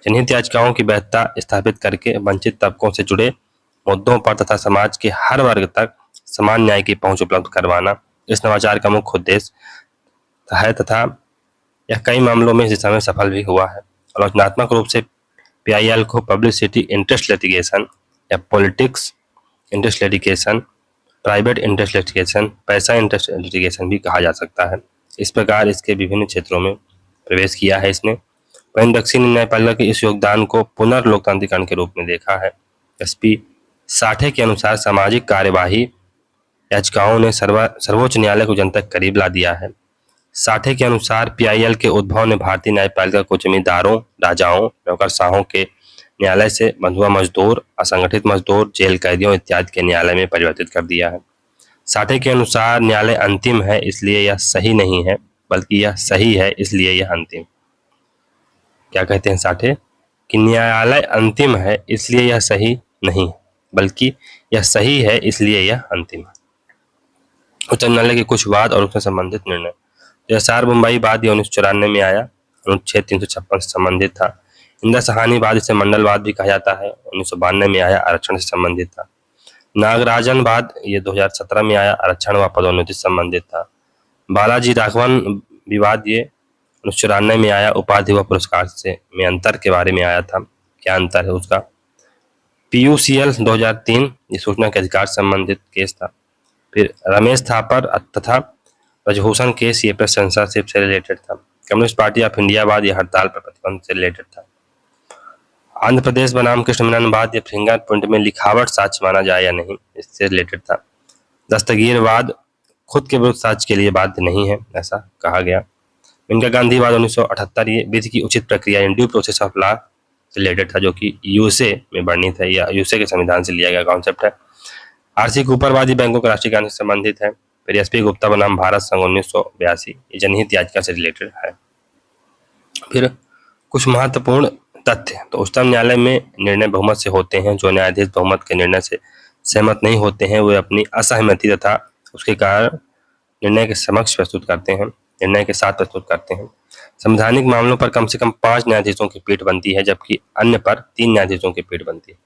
जनहित याचिकाओं की वैधता स्थापित करके वंचित तबकों से जुड़े मुद्दों पर तथा समाज के हर वर्ग तक समान न्याय की पहुंच उपलब्ध करवाना इस नवाचार का मुख्य उद्देश्य है तथा यह कई मामलों में इस दिशा में सफल भी हुआ है। आलोचनात्मक रूप से पीआईएल को पब्लिसिटी इंटरेस्ट लिटिगेशन या politics interest litigation, private interest litigation, पैसा इंटरेस्ट लिटिगेशन भी कहा जा सकता है। इस प्रकार इसके विभिन्न क्षेत्रों में प्रवेश किया है इसने। वहीं दक्षिण न्यायपालिका के इस योगदान को पुनर्लोकतांत्रिकरण के रूप में देखा है। एसपी साठे के अनुसार सामाजिक कार्यवाही याचिकाओं ने सर्वोच्च न्यायालय को जनता के करीब ला दिया है। साठे के अनुसार पीआईएल के उद्भव ने भारतीय न्यायपालिका को जमींदारों, राजाओं, नौकरशाहों के न्यायालय से बंधुआ मजदूर, असंगठित मजदूर, जेल कैदियों इत्यादि के न्यायालय में परिवर्तित कर दिया है। साठे के अनुसार न्यायालय अंतिम है इसलिए यह सही नहीं है, बल्कि यह सही है इसलिए यह अंतिम। क्या कहते हैं साठे? कि न्यायालय अंतिम है इसलिए यह सही नहीं, बल्कि यह सही है इसलिए यह अंतिम है। उच्च न्यायालय के कुछ वाद और उससे संबंधित निर्णय। एसआर मुंबई बाद 1994 में आया, अनुच्छेद 356 से संबंधित था। इंदिरा सहानी बाद इसे मंडलवाद भी कहा जाता है, 1992 में आया, आरक्षण से संबंधित था। नागराजन बाद ये 2017 में आया, आरक्षण व पदोन्नति से संबंधित था। बालाजी राघवन विवाद ये 1994 में आया, उपाधि व पुरस्कार से में अंतर के बारे में आया था, क्या अंतर है उसका। पीयूसीएल 2003 ये सूचना के अधिकार से संबंधित केस था। फिर रमेश थापर तथा ब्रजभूषण केस ये प्रेस सेंसरशिप से रिलेटेड था। कम्युनिस्ट पार्टी ऑफ इंडिया बाद ये हड़ताल पर प्रतिबंध से रिलेटेड था। आंध्र प्रदेश बनाम कृष्ण मेनन बाद ये फिंगरप्रिंट में लिखावट साक्ष्य माना जाए या नहीं, इससे रिलेटेड था। दस्तगीरवाद खुद के विरुद्ध साक्ष्य के लिए बाध्य नहीं है, ऐसा कहा गया। इनका गांधीवाद 1978 ये विधि की उचित प्रक्रिया ड्यू प्रोसेस ऑफ लॉ से रिलेटेड था, जो कि यूएसए में वर्णित है या यूएसए के संविधान से लिया गया कॉन्सेप्ट है। आरसी कूपरवादी बैंकों का राष्ट्रीयकरण से संबंधित है। फिर एसपी गुप्ता बनाम भारत संघ 1982 ये जनहित याचिका से रिलेटेड है। फिर कुछ महत्वपूर्ण तथ्य। तो उच्चतम न्यायालय में निर्णय बहुमत से होते हैं। जो न्यायाधीश बहुमत के निर्णय से सहमत नहीं होते हैं वे अपनी असहमति तथा उसके कारण निर्णय के समक्ष प्रस्तुत करते हैं, निर्णय के साथ प्रस्तुत करते हैं। संवैधानिक मामलों पर कम से कम 5 न्यायाधीशों की पीठ बनती है, जबकि अन्य पर 3 न्यायाधीशों की पीठ बनती है।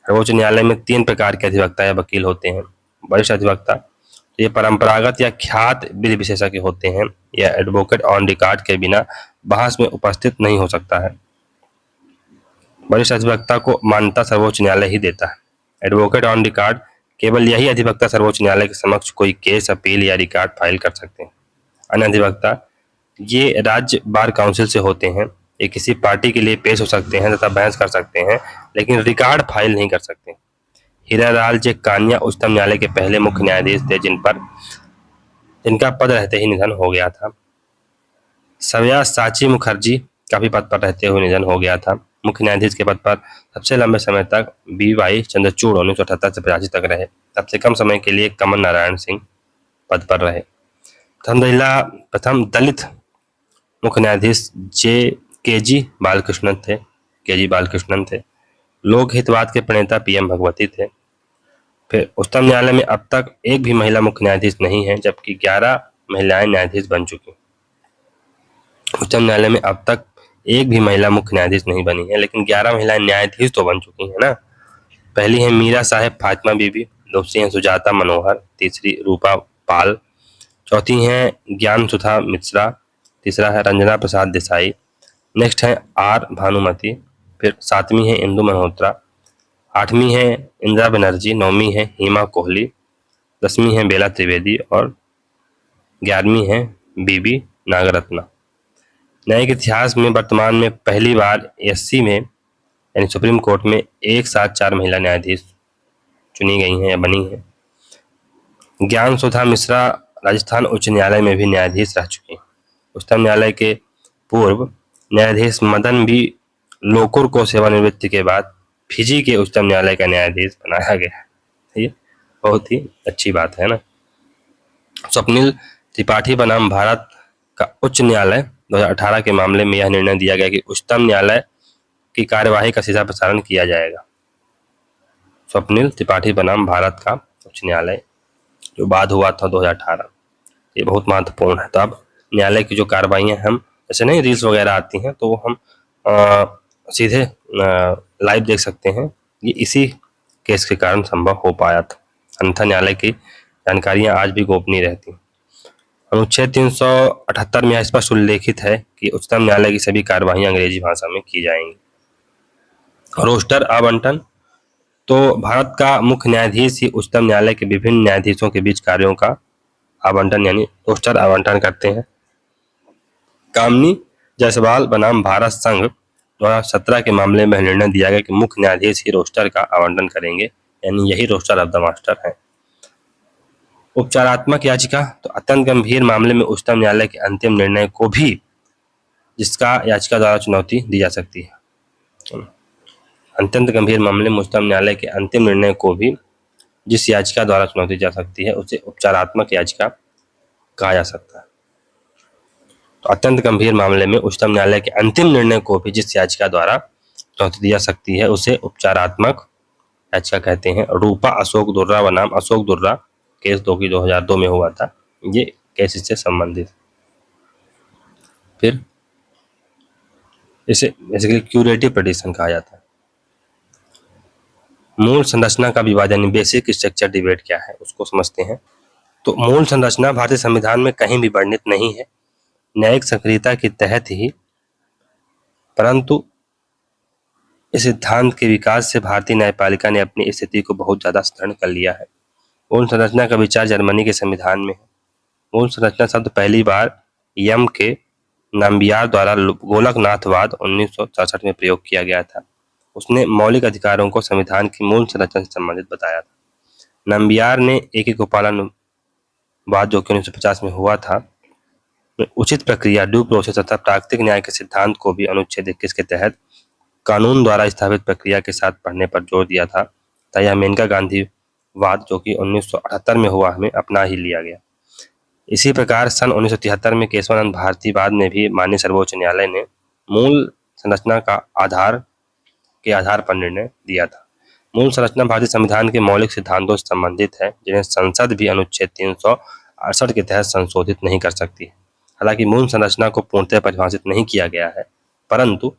सर्वोच्च न्यायालय में 3 प्रकार के अधिवक्ता या वकील होते हैं। वरिष्ठ अधिवक्ता, तो ये परंपरागत या ख्यात विधि विशेषज्ञ होते हैं। यह एडवोकेट ऑन रिकॉर्ड के बिना बहस में उपस्थित नहीं हो सकता है। वरिष्ठ अधिवक्ता को मान्यता सर्वोच्च न्यायालय ही देता है। एडवोकेट ऑन रिकॉर्ड केवल यही अधिवक्ता सर्वोच्च न्यायालय के समक्ष कोई केस, अपील या रिकॉर्ड फाइल कर सकते हैं। अन्य अधिवक्ता ये राज्य बार काउंसिल से होते हैं, ये किसी पार्टी के लिए पेश हो सकते हैं तथा बहस कर सकते हैं, लेकिन रिकॉर्ड फाइल नहीं कर सकते। हीरालाल जे कानिया उच्चतम न्यायालय के पहले मुख्य न्यायाधीश थे जिनका पद रहते ही निधन हो गया था। सव्यासाची मुखर्जी का भी पद पर रहते हुए निधन हो गया था। मुख्य न्यायाधीश के पद पर सबसे लंबे समय तक BY चंद्रचूड़ 1978 से 85 तक रहे। सबसे कम समय के लिए कमल नारायण सिंह पद पर रहे। प्रथम दलित मुख्य न्यायाधीश KG बालकृष्णन थे। लोक हितवाद के प्रणेता PM भगवती थे। फिर उच्चतम न्यायालय में अब तक एक भी महिला मुख्य न्यायाधीश नहीं है, जबकि 11 महिलाएं न्यायाधीश बन चुकी। उच्चतम न्यायालय में अब तक एक भी महिला मुख्य न्यायाधीश नहीं बनी है, लेकिन 11 महिलाएं न्यायाधीश तो बन चुकी है ना। पहली है मीरा साहेब फातिमा बीबी, दूसरी है सुजाता मनोहर, तीसरी रूपा पाल, चौथी है ज्ञान सुधा मिश्रा, तीसरा है रंजना प्रसाद देसाई, नेक्स्ट है R भानुमति, फिर 7वीं है इंदु मल्होत्रा, 8वीं है इंदिरा बनर्जी, 9वीं है हिमा कोहली, 10वीं है बेला त्रिवेदी और 11वीं है BB नागरत्ना। न्यायिक इतिहास में वर्तमान में पहली बार SC में यानी सुप्रीम कोर्ट में एक साथ 4 महिला न्यायाधीश चुनी गई हैं या बनी हैं। ज्ञान सुधा मिश्रा राजस्थान उच्च न्यायालय में भी न्यायाधीश रह चुकी हैं। उच्चतम न्यायालय के पूर्व न्यायाधीश मदन B लोकुर को सेवानिवृत्ति के बाद फिजी के उच्चतम न्यायालय का न्यायाधीश बनाया गया है। ये बहुत ही अच्छी बात है ना। स्वप्निल त्रिपाठी बनाम भारत का उच्च न्यायालय 2018 के मामले में यह निर्णय दिया गया कि उच्चतम न्यायालय की कार्यवाही का सीधा प्रसारण किया जाएगा। स्वप्निल त्रिपाठी बनाम भारत का उच्च न्यायालय जो वाद हुआ था 2018, ये बहुत महत्वपूर्ण है। तो अब न्यायालय की जो कार्रवाइयाँ हम जैसे नहीं रील्स वगैरह आती हैं तो वो हम सीधे लाइव देख सकते हैं। ये इसी केस के कारण संभव हो पाया था, अन्यथा न्यायालय की जानकारियां आज भी गोपनीय रहती। अनुच्छेद 378 में स्पष्ट उल्लेखित है कि उच्चतम न्यायालय की सभी कार्यवाहियां अंग्रेजी भाषा में की जाएंगी। रोस्टर आवंटन, तो भारत का मुख्य न्यायाधीश ही उच्चतम न्यायालय के विभिन्न न्यायाधीशों के बीच कार्यों का आवंटन यानी रोस्टर आवंटन करते हैं। कामनी जायसवाल बनाम भारत संघ 2017 के मामले में निर्णय दिया गया कि मुख्य न्यायाधीश ही रोस्टर का आवंटन करेंगे, यानी यही रोस्टर ऑफ द मास्टर है। उपचारात्मक याचिका, तो अत्यंत गंभीर मामले में उच्चतम न्यायालय के अंतिम निर्णय को भी जिसका याचिका द्वारा चुनौती दी जा सकती है। अत्यंत गंभीर मामले में उच्चतम न्यायालय के अंतिम निर्णय को भी जिस याचिका द्वारा चुनौती दी जा सकती है उसे उपचारात्मक याचिका कहा जा सकता है। तो अत्यंत गंभीर मामले में उच्चतम न्यायालय के अंतिम निर्णय को भी जिस याचिका द्वारा चुनौती दी जा सकती है उसे उपचारात्मक याचिका कहते हैं। रूपा अशोक दुर्रा बनाम अशोक दुर्रा केस 2002 में हुआ था, ये केस इससे संबंधित। फिर इसे बेसिकली क्यूरेटिव पिटीशन कहा जाता है। मूल संरचना का विवाद यानी बेसिक स्ट्रक्चर डिबेट क्या है उसको समझते हैं। तो मूल संरचना भारतीय संविधान में कहीं भी वर्णित नहीं है न्यायिक सक्रियता के तहत ही, परंतु इस सिद्धांत के विकास से भारतीय न्यायपालिका ने अपनी स्थिति को बहुत ज्यादा सुदृढ़ कर लिया है। मूल संरचना का विचार जर्मनी के संविधान में है। मूल संरचना शब्द पहली बार यम के नाम्बियार द्वारा गोलकनाथवाद 1967 में प्रयोग किया गया था। उसने मौलिक अधिकारों को संविधान की मूल संरचना से संबंधित बताया था। नाम्बियार ने एक गोपालन वाद जो कि 1950 में हुआ था उचित प्रक्रिया ड्यू प्रोसेस तथा प्राकृतिक न्याय के सिद्धांत को भी अनुच्छेद 21 के तहत कानून द्वारा स्थापित प्रक्रिया के साथ पढ़ने पर जोर दिया था तथा यह मेनका गांधी वाद जो कि 1978 में हुआ हमें अपना ही लिया गया। इसी प्रकार सन 1973 में केशवानंद भारती वाद में भी माननीय सर्वोच्च न्यायालय ने मूल संरचना का आधार पर निर्णय दिया था। मूल संरचना भारतीय संविधान के मौलिक सिद्धांतों से संबंधित है जिन्हें संसद भी अनुच्छेद 368 के तहत संशोधित नहीं कर सकती है। हालांकि मूल संरचना को पूर्णतः परिभाषित नहीं किया गया है, परंतु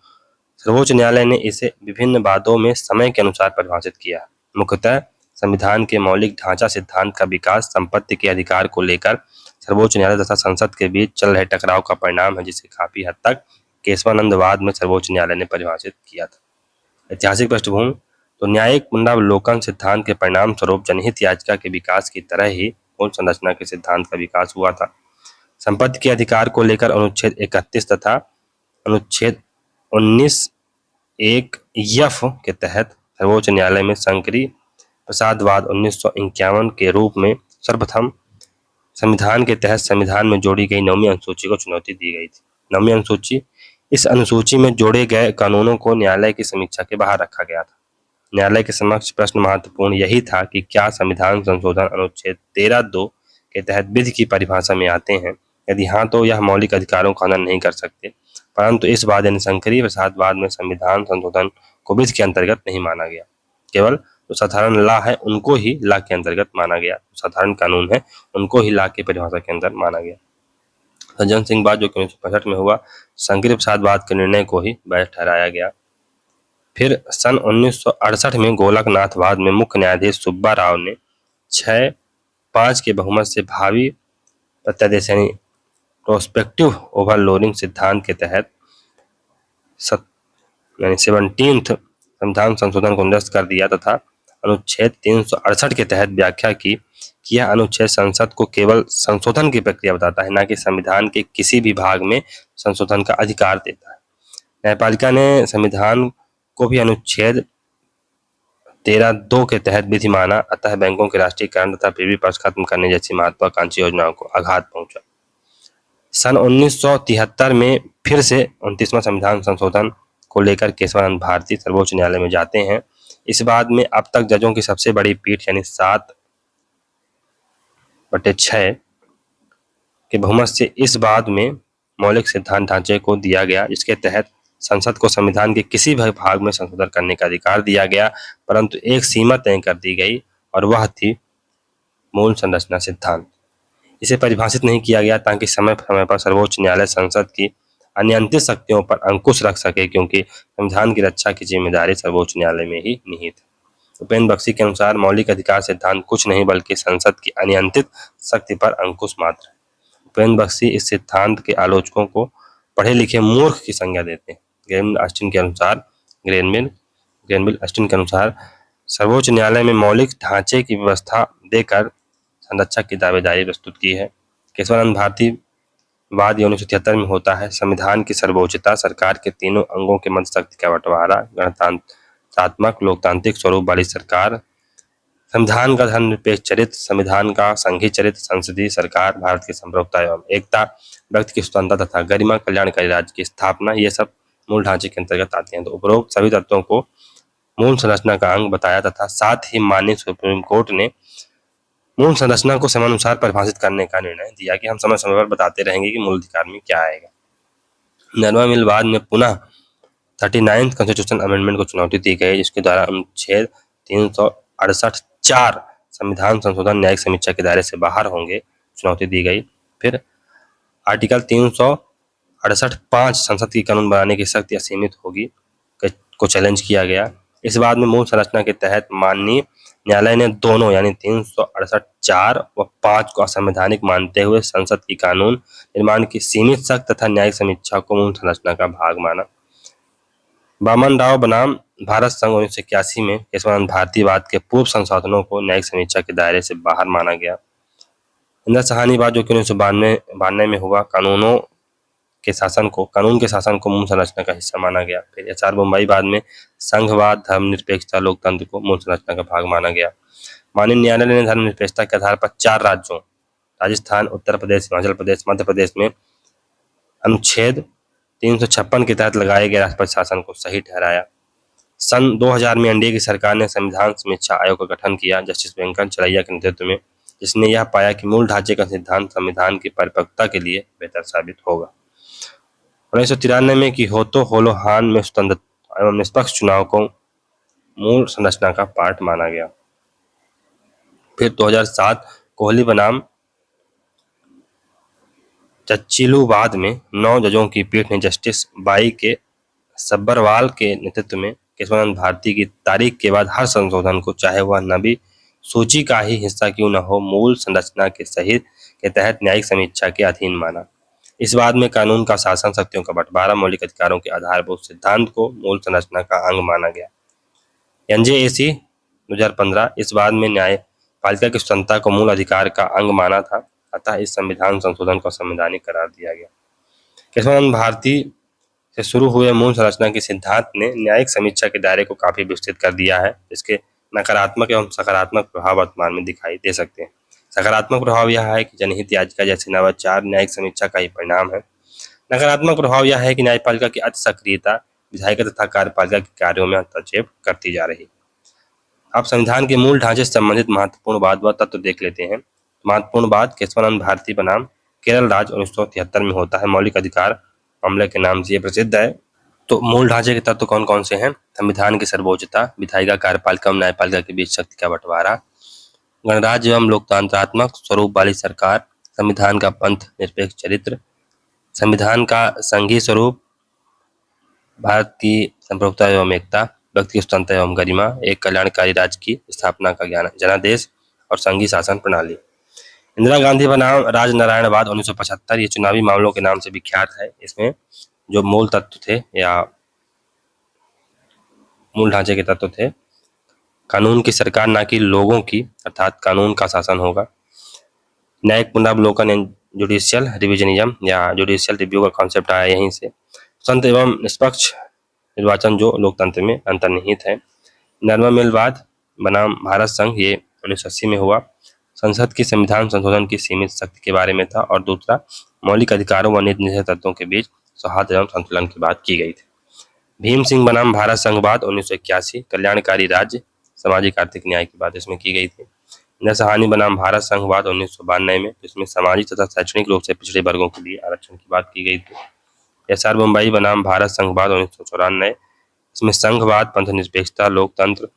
सर्वोच्च न्यायालय ने इसे विभिन्न वादों में समय के अनुसार परिभाषित किया। मुख्यतः संविधान के मौलिक ढांचा सिद्धांत का विकास संपत्ति के अधिकार को लेकर सर्वोच्च न्यायालय तथा संसद के बीच चल रहे टकराव का परिणाम है, जिसे काफी हद तक केशवानंद वाद में सर्वोच्च न्यायालय ने परिभाषित किया था। ऐतिहासिक पृष्ठभूमि, तो न्यायिक पुनरावलोकन सिद्धांत के परिणाम स्वरूप जनहित याचिका के विकास की तरह ही मूल संरचना के सिद्धांत का विकास हुआ था। संपत्ति के अधिकार को लेकर अनुच्छेद 31 तथा अनुच्छेद 19 एक यफ के तहत सर्वोच्च न्यायालय में शंकरी प्रसादवाद 1951 के रूप में सर्वप्रथम संविधान के तहत संविधान में जोड़ी गई 9वीं अनुसूची को चुनौती दी गई थी। 9वीं अनुसूची, इस अनुसूची में जोड़े गए कानूनों को न्यायालय की समीक्षा के बाहर रखा गया था। न्यायालय के समक्ष प्रश्न महत्वपूर्ण यही था कि क्या संविधान संशोधन अनुच्छेद 13(2) के तहत विधि की परिभाषा में आते हैं। यदि हाँ, तो यह मौलिक अधिकारों का हनन नहीं कर सकते, परंतु इस बात यानी शंकरी प्रसादवाद में संविधान संशोधन को विधि के अंतर्गत नहीं माना गया। केवल जो साधारण लॉ है उनको ही लॉ के अंतर्गत माना गया, साधारण कानून है उनको ही लॉ की परिभाषा के अंदर माना गया। सज्जन सिंह बाद जो 1965 में हुआ, शंकरी प्रसादवाद के निर्णय को ही वैध ठहराया गया। फिर सन 1968 में गोलकनाथवाद में मुख्य न्यायाधीश सुब्बा राव ने 6-5 के बहुमत से भावी प्रत्यादेश यानी प्रोस्पेक्टिव ओवरलोडिंग सिद्धांत के तहत 17th संविधान संशोधन को निरस्त कर दिया तथा अनुच्छेद 368 के तहत व्याख्या की कि यह अनुच्छेद संसद को केवल संशोधन की प्रक्रिया बताता है, न कि संविधान के किसी भी भाग में संशोधन का अधिकार देता है। न्यायपालिका ने संविधान को भी अनुच्छेद 13(2) के तहत विधि माना, अतः बैंकों के राष्ट्रीयकरण तथा पृथ्वी पर खत्म करने जैसी महत्वाकांक्षी योजनाओं को आघात पहुंचा। सन 1973 में फिर से 29वां संविधान संशोधन को लेकर केशवानंद भारती सर्वोच्च न्यायालय में जाते हैं। इस बात में अब तक जजों की सबसे बड़ी पीठ यानी 7/6 के बहुमत से इस बात में मौलिक सिद्धांत ढांचे को दिया गया, जिसके तहत संसद को संविधान के किसी भी भाग में संशोधन करने का अधिकार दिया गया, परंतु एक सीमा तय कर दी गई और वह थी मूल संरचना सिद्धांत। इसे परिभाषित नहीं किया गया ताकि समय समय पर सर्वोच्च न्यायालय संसद की अनियंत्रित शक्तियों पर अंकुश रख सके, क्योंकि संविधान की रक्षा की जिम्मेदारी सर्वोच्च न्यायालय में ही निहित है। उपेंद्र बख्शी के अनुसार मौलिक अधिकार सिद्धांत कुछ नहीं बल्कि संसद की अनियंत्रित शक्ति पर अंकुश मात्र है। उपेंद्र बख्शी इस सिद्धांत के आलोचकों को पढ़े लिखे मूर्ख की संज्ञा देते हैं। ग्रेनविल ऑस्टिन के अनुसार सर्वोच्च न्यायालय में मौलिक ढांचे की व्यवस्था देकर संरक्षक की दावेदारी प्रस्तुत की है। केशवानंद भारती वाद 1973 में होता है। संविधान की सर्वोच्चता, सरकार के तीनों अंगों के मध्य शक्ति का बंटवारा, गणतंत्रात्मक लोकतांत्रिक स्वरूप वाली सरकार, संविधान का धर्मनिरपेक्ष चरित्र, संविधान का संघीय चरित्र, संसदीय सरकार, भारत की संप्रभुता एवं एकता, व्यक्ति की स्वतंत्रता तथा गरिमा, कल्याणकारी राज्य की स्थापना, ये सब मूल ढांचे के अंतर्गत आते हैं। तो उपरोक्त सभी तत्वों को मूल संरचना का अंग बताया तथा साथ ही माननीय सुप्रीम कोर्ट ने मूल संरचना को समयानुसार परिभाषित करने का निर्णय दिया कि हम समय समय पर बताते रहेंगे कि मूल अधिकार में क्या आएगा। नरवा मिल वाद में पुनः 39th कॉन्स्टिट्यूशन अमेंडमेंट को चुनौती दी गई, जिसके द्वारा अनुच्छेद 368(4) संविधान संशोधन न्यायिक समीक्षा के दायरे से बाहर होंगे, चुनौती दी गई। फिर आर्टिकल 368(5) संसद की कानून बनाने की शक्ति असीमित होगी को चैलेंज किया गया। इस बात में मूल संरचना के तहत माननीय न्यायालय ने दोनों यानी 368(4) व 5 को असंवैधानिक मानते हुए संसद की कानून निर्माण की सीमित शक्ति तथा न्यायिक समीक्षा को मूल संरचना का भाग माना। वामन राव बनाम भारत संघ 1981 में केशवानंद भारतीवाद के पूर्व संशोधनों को न्यायिक समीक्षा के दायरे से बाहर माना गया। इंदिरा साहनीवाद जो कि 1992 में हुआ, कानून के शासन को मूल संरचना का हिस्सा माना गया। फिर एच.आर. बोम्बईवाद में संघवाद, धर्मनिरपेक्षता, लोकतंत्र को मूल संरचना का भाग माना गया। माननीय न्यायालय ने धर्मनिरपेक्षता के आधार पर 4 राज्यों राजस्थान, उत्तर प्रदेश, हिमाचल प्रदेश, मध्य प्रदेश में अनुच्छेद 356 के तहत लगाए गए राष्ट्रपति शासन को सही ठहराया। सन 2000 में एनडीए की सरकार ने संविधान समीक्षा आयोग का गठन किया जस्टिस वेंकट चरैया के नेतृत्व में, जिसने यह पाया कि मूल ढांचे का सिद्धांत संविधान की परिपक्वता के लिए बेहतर साबित होगा। 1993 में कियोतो होलोहान में स्वतंत्र एवं निष्पक्ष चुनाव को मूल संरचना का पार्ट माना गया। फिर 2007 कोहली बनाम चच्चिलूवाद में 9 जजों की पीठ ने जस्टिस बाई के सब्बरवाल के नेतृत्व में केशवानंद भारती की तारीख के बाद हर संशोधन को, चाहे वह नवी सूची का ही हिस्सा क्यों न हो, मूल संरचना के सहित के तहत न्यायिक समीक्षा के अधीन माना। इस बाद में कानून का शासन, शक्तियों का बंटवारा, मौलिक अधिकारों के आधारभूत सिद्धांत को मूल संरचना का अंग माना गया। NJAC 2015 इस बात में न्यायपालिका की स्वतंत्रता को मूल अधिकार का अंग माना था, अतः इस संविधान संशोधन को संवैधानिक करार दिया गया। केशवानंद भारती से शुरू हुए मूल संरचना के सिद्धांत ने न्यायिक समीक्षा के दायरे को काफी विस्तृत कर दिया है। इसके नकारात्मक एवं सकारात्मक प्रभाव वर्तमान में दिखाई दे सकते हैं। सकारात्मक प्रभाव यह है कि जनहित याचिका जैसे नवाचार न्यायिक समीक्षा का ही परिणाम है। नकारात्मक प्रभाव यह है कि न्यायपालिका की अति सक्रियता विधायिका तथा कार्यपालिका के कार्यों में हस्तक्षेप करती जा रही। अब संविधान के मूल ढांचे से संबंधित महत्वपूर्ण बात व तत्व देख लेते हैं। महत्वपूर्ण बात, केशवानंद भारती बनाम केरल राज्य 1973 में होता है। मौलिक अधिकार मामले के नाम से ये प्रसिद्ध है। तो मूल ढांचे के तत्व कौन कौन से हैं? संविधान की सर्वोच्चता, विधायिका कार्यपालिका एवं न्यायपालिका के बीच शक्ति का बंटवारा, गणराज्य एवं लोकतंत्रात्मक स्वरूप वाली सरकार, संविधान का पंथ निरपेक्ष चरित्र, संविधान का संघीय स्वरूप, भारत की संप्रभुता एवं एकता, व्यक्ति की स्वतंत्रता एवं गरिमा, एक कल्याणकारी राज्य की स्थापना का जनादेश और संघीय शासन प्रणाली। इंदिरा गांधी बनाम राजनारायणवाद 1975 ये चुनावी मामलों के नाम से विख्यात है। इसमें जो मूल तत्व थे या मूल ढांचे के तत्व थे, कानून की सरकार ना कि लोगों की, अर्थात कानून का शासन होगा। न्यायिक पुनरावलोकन जुडिशियल रिविजनिज्म या जुडिशियल रिव्यू का कॉन्सेप्ट आया यहीं से। स्वतंत्र एवं निष्पक्ष निर्वाचन जो लोकतंत्र में अंतर्निहित है। नर्ममिलवाद बनाम भारत संघ ये 1980 में हुआ। संसद की संविधान संशोधन की सीमित शक्ति के बारे में था। और दूसरा, मौलिक अधिकारों व नीति निषेध तत्वों के बीच सौहार्द एवं संतुलन की बात की गई थी। भीम सिंह बनाम भारत संघवाद 1981, कल्याणकारी राज्य सामाजिक आर्थिक न्याय की बात इसमें की गई थी। इंदिरा सहानी बनाम भारत संघवाद 1992 में, जिसमें सामाजिक तथा शैक्षणिक रूप से पिछड़े वर्गों के लिए आरक्षण की बात की गई थी। SR मुंबई बनाम भारत संघवाद 1994, इसमें संघवाद, पंथ निरपेक्षता, लोकतंत्र,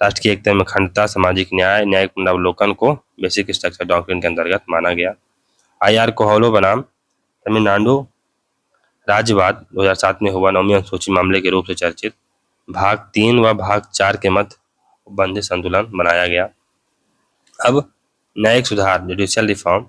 राष्ट्र की एकता में अखंडता, सामाजिक न्याय, न्यायिक पुनरावलोकन को बेसिक स्ट्रक्चर डॉक्ट्रिन के अंतर्गत माना गया। IR कोहलो बनाम तमिलनाडु राज्यवाद 2007 में हुआ। 9वीं अनुसूची मामले के रूप से चर्चित भाग 3 व भाग 4 के मध्य उपबंधित संतुलन बनाया गया। अब न्यायिक सुधार जुडिशियल रिफॉर्म।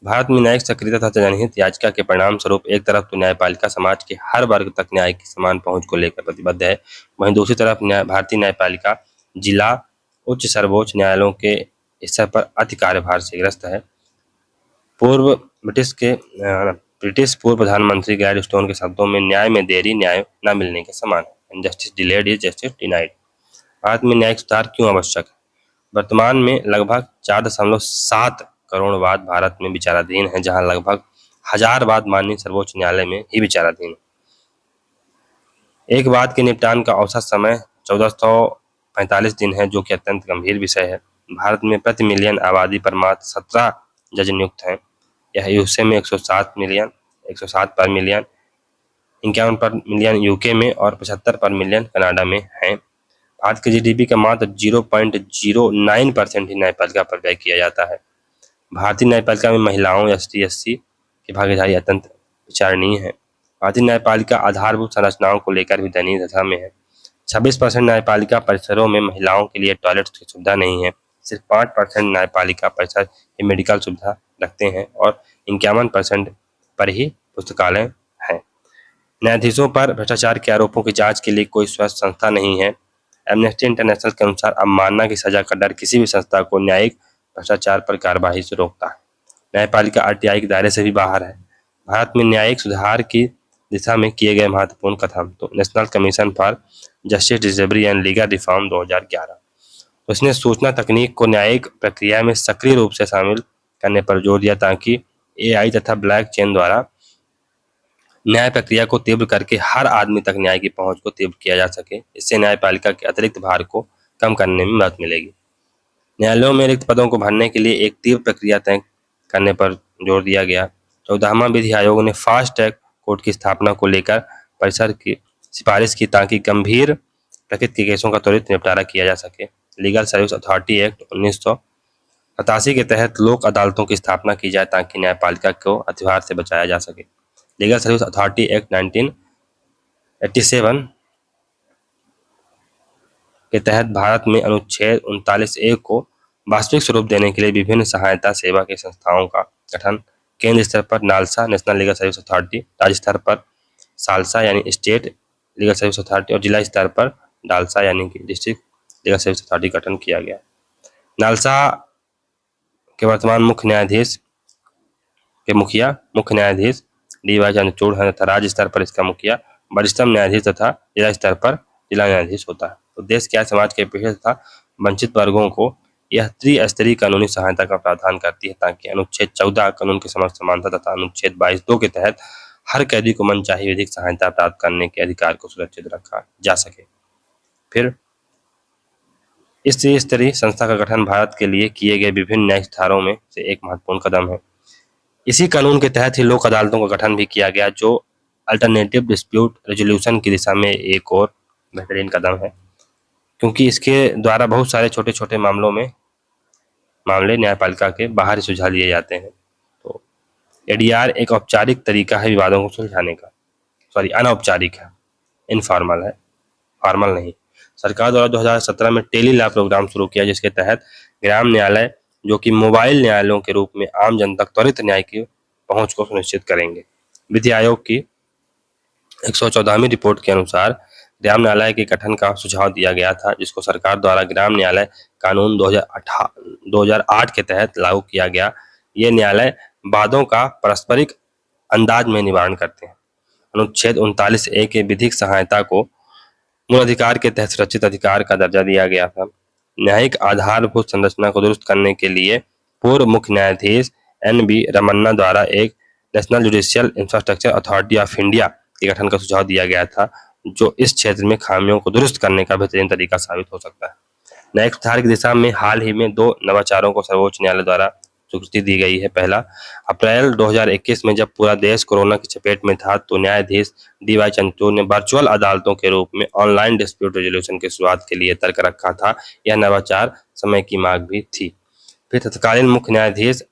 भारत में न्यायिक सक्रियता तथा जनहित याचिका के परिणाम स्वरूप एक तरफ तो न्यायपालिका समाज के हर वर्ग तक न्याय की समान पहुंच को लेकर प्रतिबद्ध है, वहीं दूसरी तरफ भारतीय न्यायपालिका जिला, उच्च, सर्वोच्च न्यायालयों के स्तर पर अति कार्यभार से ग्रस्त है। ब्रिटिश पूर्व प्रधानमंत्री ग्लैडस्टोन के शब्दों में, न्याय में देरी न्याय न मिलने के समान है। Justice delayed is justice denied. Bharat में न्यायिक सुधार क्यों आवश्यक है? वर्तमान में लगभग 4.7 करोड़ वाद भारत में विचाराधीन है, जहां लगभग 1000 वाद माननीय सर्वोच्च न्यायालय में ही विचाराधीन है। एक वाद के निपटान का औसत समय 1445 दिन है, जो कि अत्यंत गंभीर विषय है। भारत में प्रति मिलियन आबादी पर मात्र 17 जज नियुक्त हैं। यह यूएसए में 107 पर मिलियन, 51 पर मिलियन यूके में और 75 पर मिलियन कनाडा में हैं। भारत के GDP का मात्र 0.09% ही न्यायपालिका पर व्यय किया जाता है। भारतीय न्यायपालिका में महिलाओं ST/SC की भागीदारी अत्यंत विचारणीय है। भारतीय न्यायपालिका आधारभूत संरचनाओं को लेकर भी दयनीय दशा में है। 26% न्यायपालिका परिसरों में महिलाओं के लिए टॉयलेट की सुविधा नहीं है। सिर्फ 5% न्यायपालिका परिसर मेडिकल सुविधा रखते हैं और 51% पर ही पुस्तकालय है। न्यायाधीशों पर भ्रष्टाचार के आरोपों की जांच के लिए कोई स्वस्थ संस्था नहीं है। एमनेस्टी इंटरनेशनल के अनुसार अवमानना की सजा का डर किसी भी संस्था को न्यायिक भ्रष्टाचार पर कार्यवाही से रोकता है। न्यायपालिका RTI के दायरे से भी बाहर है। भारत में न्यायिक सुधार की दिशा में किए गए महत्वपूर्ण कदम। तो national commission for justice delivery and legal reform 2011, उसने सूचना तकनीक को न्यायिक प्रक्रिया में सक्रिय रूप से शामिल करने पर जोर दिया, ताकि AI तथा ब्लॉकचेन द्वारा न्याय प्रक्रिया को तीव्र करके हर आदमी तक न्याय की पहुंच को तीव्र किया जा सके। इससे न्यायपालिका के अतिरिक्त भार को कम करने में मदद मिलेगी। न्यायालयों में रिक्त पदों को भरने के लिए एक तीव्र प्रक्रिया तय करने पर जोर दिया गया। 14वां विधि आयोग ने फास्ट ट्रैक कोर्ट की स्थापना को लेकर परिषद की सिफारिश की, ताकि गंभीर प्रकृति के केसों का त्वरित निपटारा किया जा सके। लीगल सर्विस अथॉरिटी एक्ट 1987 के तहत लोक अदालतों की स्थापना की जाए, ताकि न्यायपालिका को अतिभार से बचाया जा सके। लीगल सर्विस अथॉरिटी एक्ट 1987 के तहत भारत में अनुच्छेद 39A को वास्तविक स्वरूप देने के लिए विभिन्न सहायता सेवा की संस्थाओं का गठन केंद्र स्तर पर NALSA national legal service authority, राज्य स्तर पर सालसा यानी स्टेट लीगल सर्विस अथॉरिटी और जिला स्तर पर डालसा यानी कि डिस्ट्रिक्ट लीगल सर्विस अथॉरिटी का गठन किया गया। नालसा के वर्तमान मुख्य न्यायाधीश डी.वाई. चंद्रचूड़ हैं तथा राज्य स्तर पर इसका मुखिया वरिष्ठतम न्यायाधीश तथा जिला स्तर पर जिला न्यायाधीश होता है। उद्देश्य क्या है? समाज के पिछड़े तथा वंचित वर्गों को यह त्रिस्तरीय कानूनी सहायता का प्रावधान करती है ताकि अनुच्छेद 14 कानून के समक्ष समानता तथा अनुच्छेद 22(2) के तहत हर कैदी को मनचाही विधिक सहायता प्राप्त करने के अधिकार को सुरक्षित रखा जा सके। फिर इस त्रिस्तरीय संस्था का गठन भारत के लिए किए गए विभिन्न न्यायिक सुधारों में से एक महत्वपूर्ण कदम है। इसी कानून के तहत ही लोक अदालतों का गठन भी किया गया, जो अल्टरनेटिव डिस्प्यूट रेजोल्यूशन की दिशा में एक और बेहतरीन कदम है, क्योंकि इसके द्वारा बहुत सारे छोटे छोटे मामले न्यायपालिका के बाहर ही सुलझा लिए जाते हैं। तो एडीआर एक औपचारिक तरीका है विवादों को सुलझाने का, अनौपचारिक है, इनफॉर्मल है, फॉर्मल नहीं। सरकार द्वारा 2017 में टेली लॉ प्रोग्राम शुरू किया, जिसके तहत ग्राम न्यायालय, जो कि मोबाइल न्यायालयों के रूप में आम जन तक त्वरित न्याय की पहुंच को सुनिश्चित करेंगे। विधि आयोग की 114वीं रिपोर्ट के अनुसार ग्राम न्यायालय के गठन का सुझाव दिया गया था, जिसको सरकार द्वारा ग्राम न्यायालय कानून 2008 के तहत लागू किया गया। ये न्यायालय वादों का पारस्परिक अंदाज में निवारण करते हैं। अनुच्छेद 39(a) के विधिक सहायता को मूल अधिकार के तहत सुरक्षित अधिकार का दर्जा दिया गया था। न्यायिक आधारभूत संरचना को दुरुस्त करने के लिए पूर्व मुख्य न्यायाधीश N.B. रमन्ना द्वारा एक national judicial infrastructure authority of India के गठन का सुझाव दिया गया था, जो इस क्षेत्र में खामियों को दुरुस्त करने का बेहतरीन तरीका साबित हो सकता है। न्यायिक सुधार की दिशा में हाल ही में 2 नवाचारों को सर्वोच्च न्यायालय द्वारा स्वीकृति दी गई है। पहला, अप्रैल 2021 में जब पूरा देश कोरोना की चपेट में था, तो न्यायाधीश डी.वाई. चंद्रचूड़ ने वर्चुअल अदालतों के रूप में ऑनलाइन डिस्प्यूट रेजोल्यूशन की शुरुआत के लिए तर्क रखा था। यह नवाचार समय की मांग भी थी। फिर तत्कालीन मुख्य न्यायाधीश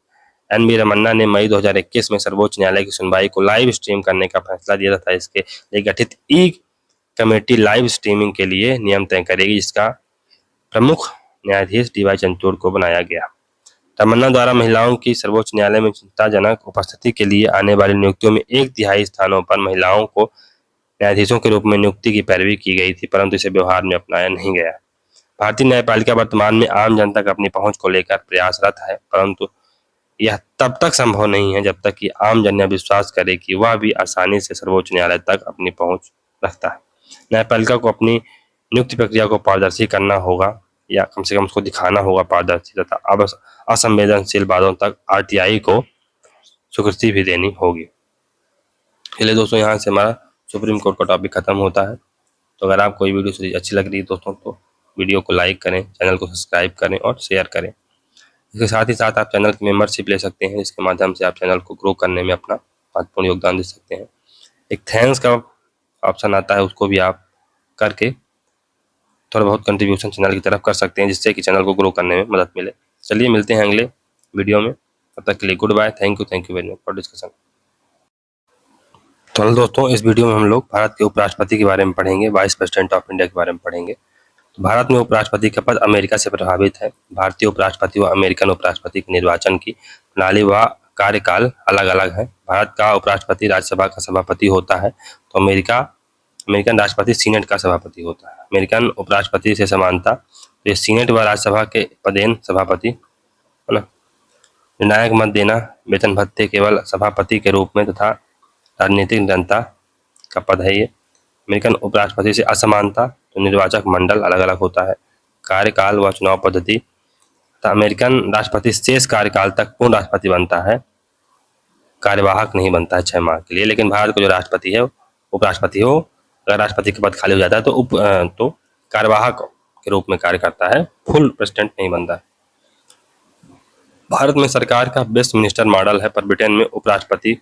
N.B. रमन्ना ने मई 2021 में सर्वोच्च न्यायालय की सुनवाई को लाइव स्ट्रीम करने का फैसला दिया था। इसके लिए गठित ई कमेटी लाइव स्ट्रीमिंग के लिए नियम तय करेगी, जिसका प्रमुख न्यायाधीश डी.वाई. चंद्रचूड़ को बनाया गया। रमन्ना द्वारा महिलाओं की सर्वोच्च न्यायालय में चिंताजनक उपस्थिति के लिए आने वाली नियुक्तियों में 1/3 स्थानों पर महिलाओं को न्यायाधीशों के रूप में नियुक्ति की पैरवी की गई थी, परंतु इसे व्यवहार में अपनाया नहीं गया। भारतीय न्यायपालिका वर्तमान में आम जनता तक अपनी पहुंच को लेकर प्रयासरत है, परंतु यह तब तक संभव नहीं है जब तक कि आम जन यह विश्वास करे कि वह भी आसानी से सर्वोच्च न्यायालय तक अपनी पहुंच रखता है। न्यायपालिका को अपनी नियुक्ति प्रक्रिया को पारदर्शी करना होगा, या कम से कम उसको दिखाना होगा पारदर्शी तथा असंवेदनशील वादों तक आरटीआई को स्वीकृति भी देनी होगी। चलिए दोस्तों, यहाँ से हमारा सुप्रीम कोर्ट का टॉपिक खत्म होता है। तो अगर आपको ये वीडियो सीरीज अच्छी लग रही है दोस्तों, तो वीडियो को लाइक करें, चैनल को सब्सक्राइब करें और शेयर करें। इसके साथ ही साथ आप चैनल की मेंबरशिप ले सकते हैं, जिसके माध्यम से आप चैनल को ग्रो करने में अपना महत्वपूर्ण योगदान दे सकते हैं। एक थैंक्स का ऑप्शन आता है, उसको भी आप करके थोड़ा बहुत कंट्रीब्यूशन चैनल की तरफ कर सकते हैं, जिससे कि चैनल को ग्रो करने में मदद मिले। चलिए मिलते हैं अगले वीडियो में, तब तक के लिए goodbye. Thank you very much for discussion. तो दोस्तों, इस वीडियो में हम लोग भारत के उपराष्ट्रपति के बारे में पढ़ेंगे, वाइस प्रेसिडेंट ऑफ इंडिया के बारे में पढ़ेंगे। तो भारत में उपराष्ट्रपति का पद अमेरिका से प्रभावित है। भारतीय उपराष्ट्रपति व अमेरिकन उपराष्ट्रपति के निर्वाचन की प्रणाली व कार्यकाल अलग अलग है। भारत का उपराष्ट्रपति राज्यसभा का सभापति होता है, तो अमेरिकन राष्ट्रपति सीनेट का सभापति होता है। अमेरिकन उपराष्ट्रपति से समानता, तो सीनेट व राज्यसभा के पदेन सभापति है ना। निर्णायक मत देना, वेतन भत्ते केवल सभापति के रूप में तथा राजनीतिक जनता का पद है ये। अमेरिकन उपराष्ट्रपति से असमानता, तो निर्वाचक मंडल अलग अलग होता है। कार्यकाल व चुनाव पद्धति, तो अमेरिकन राष्ट्रपति शेष कार्यकाल तक पूर्ण राष्ट्रपति बनता है, कार्यवाहक नहीं बनता है 6 माह के लिए। लेकिन भारत का जो राष्ट्रपति है, उपराष्ट्रपति हो, अगर राष्ट्रपति का पद खाली हो जाता है तो कार्यवाहक के रूप में कार्य करता है, फुल प्रेसिडेंट नहीं बनता है। भारत में सरकार का बेस्ट मिनिस्टर मॉडल है, पर ब्रिटेन में उपराष्ट्रपति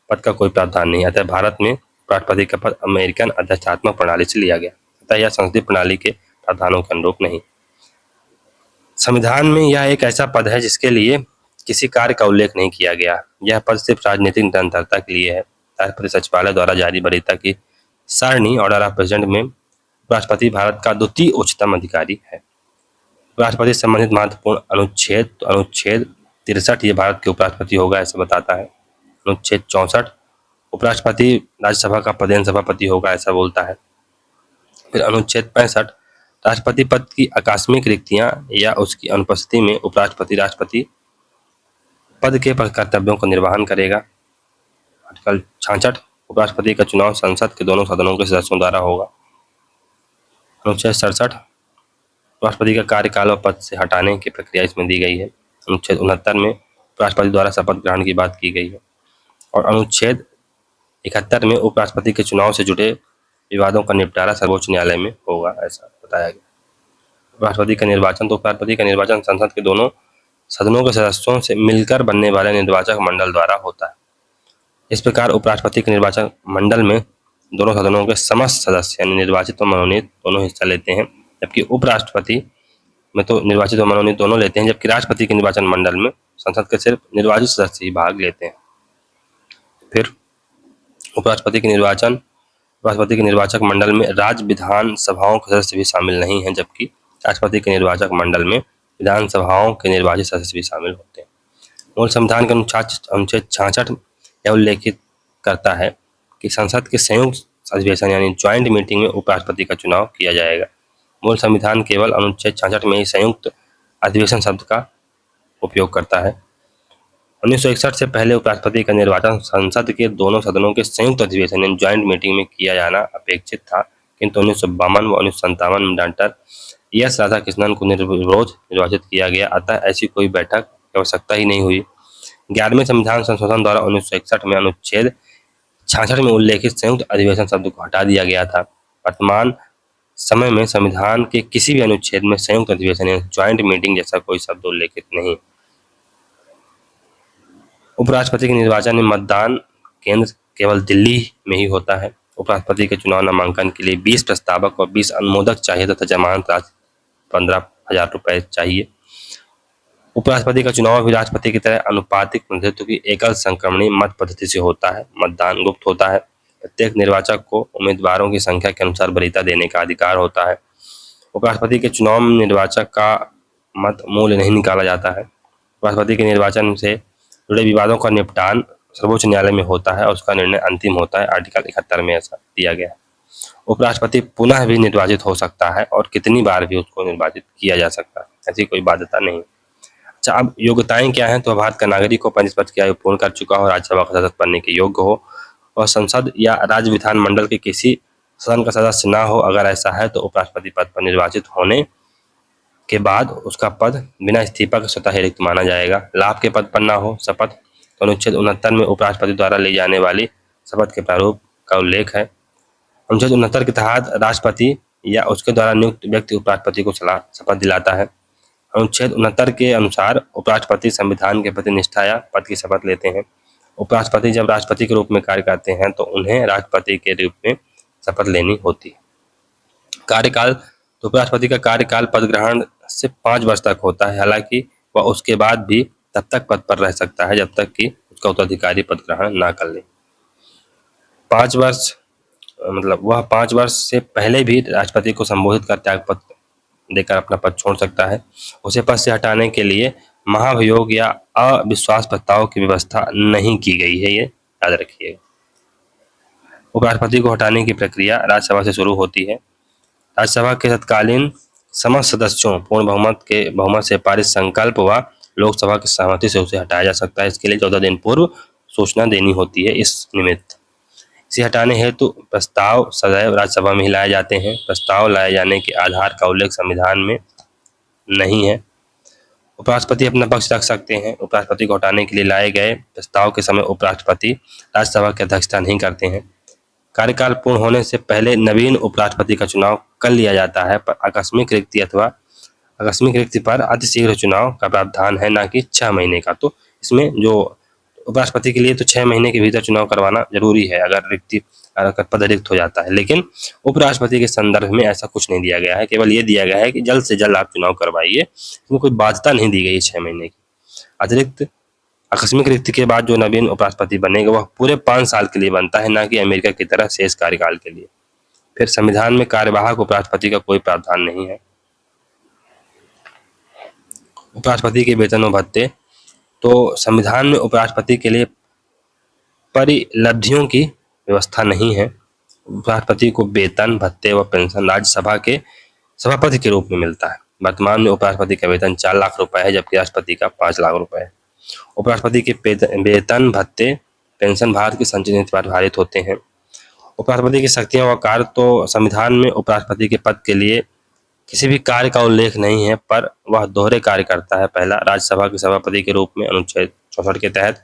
पद का कोई प्रावधान नहीं है। अतः भारत में उपराष्ट्रपति का पद अमेरिकन अध्यक्षात्मक प्रणाली से लिया गया, अतः यह संसदीय प्रणाली के प्रावधानों के अनुरूप नहीं। संविधान में यह एक ऐसा पद है जिसके लिए किसी कार्य का उल्लेख नहीं किया गया। यह पद सिर्फ राजनीतिक निरंतरता के लिए है। राष्ट्रपति सचिवालय द्वारा जारी वरीयता की सारणी ऑर्डर ऑफ प्रेसिडेंट में उपराष्ट्रपति भारत का द्वितीय उच्चतम अधिकारी है। उपराष्ट्रपति संबंधित महत्वपूर्ण अनुच्छेद, तो अनुच्छेद 63 ये भारत के उपराष्ट्रपति होगा ऐसा बताता है। अनुच्छेद 64 उपराष्ट्रपति राज्यसभा का पदेन सभापति होगा ऐसा बोलता है। फिर अनुच्छेद 65 राष्ट्रपति पद की आकस्मिक रिक्तियां या उसकी अनुपस्थिति में उपराष्ट्रपति राष्ट्रपति पद के कर्तव्यों का निर्वहन करेगा। आर्टिकल 66 उपराष्ट्रपति का चुनाव संसद के दोनों सदनों के सदस्यों द्वारा होगा। अनुच्छेद 67 राष्ट्रपति का कार्यकाल व पद से हटाने की प्रक्रिया इसमें दी गई है। अनुच्छेद 69 में राष्ट्रपति द्वारा शपथ ग्रहण की बात की गई है। और अनुच्छेद 71 में उपराष्ट्रपति के चुनाव से जुड़े विवादों का निपटारा सर्वोच्च न्यायालय में होगा, ऐसा बताया गया। उपराष्ट्रपति का निर्वाचन तो उपराष्ट्रपति का निर्वाचन संसद के दोनों सदनों के सदस्यों से मिलकर बनने वाले निर्वाचक मंडल द्वारा होता है। इस प्रकार उपराष्ट्रपति के निर्वाचक मंडल में दोनों सदनों के समस्त सदस्य यानी निर्वाचित और मनोनीत दोनों हिस्सा लेते हैं, जबकि उपराष्ट्रपति में तो निर्वाचित और मनोनीत दोनों लेते हैं, जबकि राष्ट्रपति के निर्वाचन मंडल में संसद के सिर्फ निर्वाचित सदस्य ही भाग लेते हैं। फिर उपराष्ट्रपति के निर्वाचक मंडल में राज्य विधानसभाओं के सदस्य भी शामिल नहीं हैं, जबकि राष्ट्रपति के निर्वाचक मंडल में विधानसभाओं के निर्वाचित सदस्य भी शामिल होते हैं। मूल संविधान के अनुच्छेद 66 यह उल्लेखित करता है कि संसद के संयुक्त अधिवेशन यानी ज्वाइंट मीटिंग में उपराष्ट्रपति का चुनाव किया जाएगा। मूल संविधान केवल अनुच्छेद 66 में ही संयुक्त अधिवेशन शब्द का उपयोग करता है। 1961 से पहले उपराष्ट्रपति का निर्वाचन संसद के दोनों सदनों के संयुक्त अधिवेशन यानी ज्वाइंट मीटिंग में किया जाना अपेक्षित था, किंतु 1952 व 1957 में डॉक्टर एस राधाकृष्णन को निर्विरोध निर्वाचित किया गया, अतः ऐसी कोई बैठक की आवश्यकता ही नहीं हुई। 11वें संविधान संशोधन द्वारा 1961 में अनुच्छेद 66 में उल्लेखित संयुक्त अधिवेशन शब्द को हटा दिया गया था। वर्तमान समय में संविधान के किसी भी अनुच्छेद में संयुक्त अधिवेशन या ज्वाइंट मीटिंग जैसा कोई शब्द उल्लेखित नहीं। उपराष्ट्रपति के निर्वाचन में मतदान केंद्र केवल दिल्ली में ही होता है। उपराष्ट्रपति के चुनाव नामांकन के लिए 20 प्रस्तावक और 20 अनुमोदक चाहिए तथा जमानत राशि 15,000 रुपए चाहिए। उपराष्ट्रपति का चुनाव भी राष्ट्रपति की तरह अनुपातिक प्रतिनिधित्व की एकल संक्रमणी मत पद्धति से होता है। मतदान गुप्त होता है। प्रत्येक निर्वाचक को उम्मीदवारों की संख्या के अनुसार वरीयता देने का अधिकार होता है। उपराष्ट्रपति के चुनाव में निर्वाचक का मत मूल्य नहीं निकाला जाता है। उपराष्ट्रपति के निर्वाचन से जुड़े विवादों का निपटान सर्वोच्च न्यायालय में होता है और उसका निर्णय अंतिम होता है। आर्टिकल 71 में ऐसा दिया गया है। उपराष्ट्रपति पुनः भी निर्वाचित हो सकता है और कितनी बार भी उसको निर्वाचित किया जा सकता है, ऐसी कोई बाध्यता नहीं। अच्छा, अब योग्यताएं क्या हैं? तो भारत का नागरिक हो, 25 वर्ष की आयु पूर्ण कर चुका हो, राज्यसभा का सदस्य बनने के योग्य हो और संसद या राज्य विधान मंडल के किसी सदन का सदस्य ना हो। अगर ऐसा है तो उपराष्ट्रपति पद पर निर्वाचित होने के बाद उसका पद बिना इस्तीफा के स्वतः ही रिक्त माना जाएगा। लाभ के पद पर ना हो शपथ, तो अनुच्छेद 69 में उपराष्ट्रपति द्वारा ली जाने वाली शपथ के प्रारूप का उल्लेख है। अनुच्छेद 69 के तहत राष्ट्रपति या उसके द्वारा नियुक्त व्यक्ति उपराष्ट्रपति को शपथ दिलाता है। अनुच्छेद 69 के अनुसार उपराष्ट्रपति संविधान के प्रति निष्ठा या पद की शपथ लेते हैं। उपराष्ट्रपति जब राष्ट्रपति के रूप में कार्य करते हैं तो उन्हें राष्ट्रपति के रूप में शपथ लेनी होती है। कार्यकाल तो उपराष्ट्रपति का कार्यकाल पद ग्रहण से 5 वर्ष तक होता है। हालांकि वह उसके बाद भी तब तक पद पर रह सकता है जब तक कि उसका उत्तराधिकारी पद ग्रहण ना कर ले। 5 वर्ष मतलब वह 5 वर्ष से पहले भी राष्ट्रपति को संबोधित कर त्याग पत्र देकर अपना पद छोड़ सकता है। उसे पद से हटाने के लिए महाभियोग या अविश्वास प्रस्ताव की व्यवस्था नहीं की गई है, ये याद रखिएगा। उपराष्ट्रपति को हटाने की प्रक्रिया राज्यसभा से शुरू होती है। राज्यसभा के तत्कालीन समस्त सदस्यों पूर्ण बहुमत से पारित संकल्प व लोकसभा की सहमति से उसे हटाया जा सकता है। इसके लिए 14 दिन पूर्व सूचना देनी होती है। इस निमित्त इसे हटाने हेतु प्रस्ताव सदैव राज्यसभा में ही लाए जाते हैं। प्रस्ताव लाए जाने के आधार का उल्लेख संविधान में नहीं है। उपराष्ट्रपति अपना पक्ष रख सकते हैं। उपराष्ट्रपति को हटाने के लिए लाए गए प्रस्ताव के समय उपराष्ट्रपति राज्यसभा की अध्यक्षता नहीं करते हैं। कार्यकाल पूर्ण होने से पहले नवीन उपराष्ट्रपति का चुनाव कर लिया जाता है, पर आकस्मिक रिक्ति पर अतिशीघ्र चुनाव का प्रावधान है, ना कि 6 महीने का। तो इसमें जो उपराष्ट्रपति के लिए तो 6 महीने के भीतर चुनाव करवाना जरूरी है अगर पद रिक्त हो जाता है। लेकिन उपराष्ट्रपति के संदर्भ में ऐसा कुछ नहीं दिया गया है। केवल ये दिया गया है कि जल्द से जल्द आप चुनाव करवाइए। इसमें कोई बाध्यता नहीं दी गई है 6 महीने की। अतिरिक्त आकस्मिक रिक्ति के बाद जो नवीन उपराष्ट्रपति बनेगा वह पूरे 5 साल के लिए बनता है, ना कि अमेरिका की तरह शेष कार्यकाल के लिए। फिर संविधान में कार्यवाहक उपराष्ट्रपति का कोई प्रावधान नहीं है। उपराष्ट्रपति के वेतन व भत्ते, तो संविधान में उपराष्ट्रपति के लिए परिलब्धियों की व्यवस्था नहीं है। उपराष्ट्रपति को वेतन, भत्ते व पेंशन राज्यसभा के सभापति के रूप में मिलता है। वर्तमान में उपराष्ट्रपति का वेतन 4 लाख रुपए है, जबकि राष्ट्रपति का 5 लाख रुपए है। उपराष्ट्रपति के वेतन भत्ते पेंशन भारत की संचित नीति पर आधारित होते हैं। उपराष्ट्रपति की शक्तियां व कार्य तो संविधान में उपराष्ट्रपति के पद के लिए किसी भी कार्य का उल्लेख नहीं है, पर वह दोहरे कार्य करता है। पहला, राज्यसभा के सभापति के रूप में अनुच्छेद 64 के तहत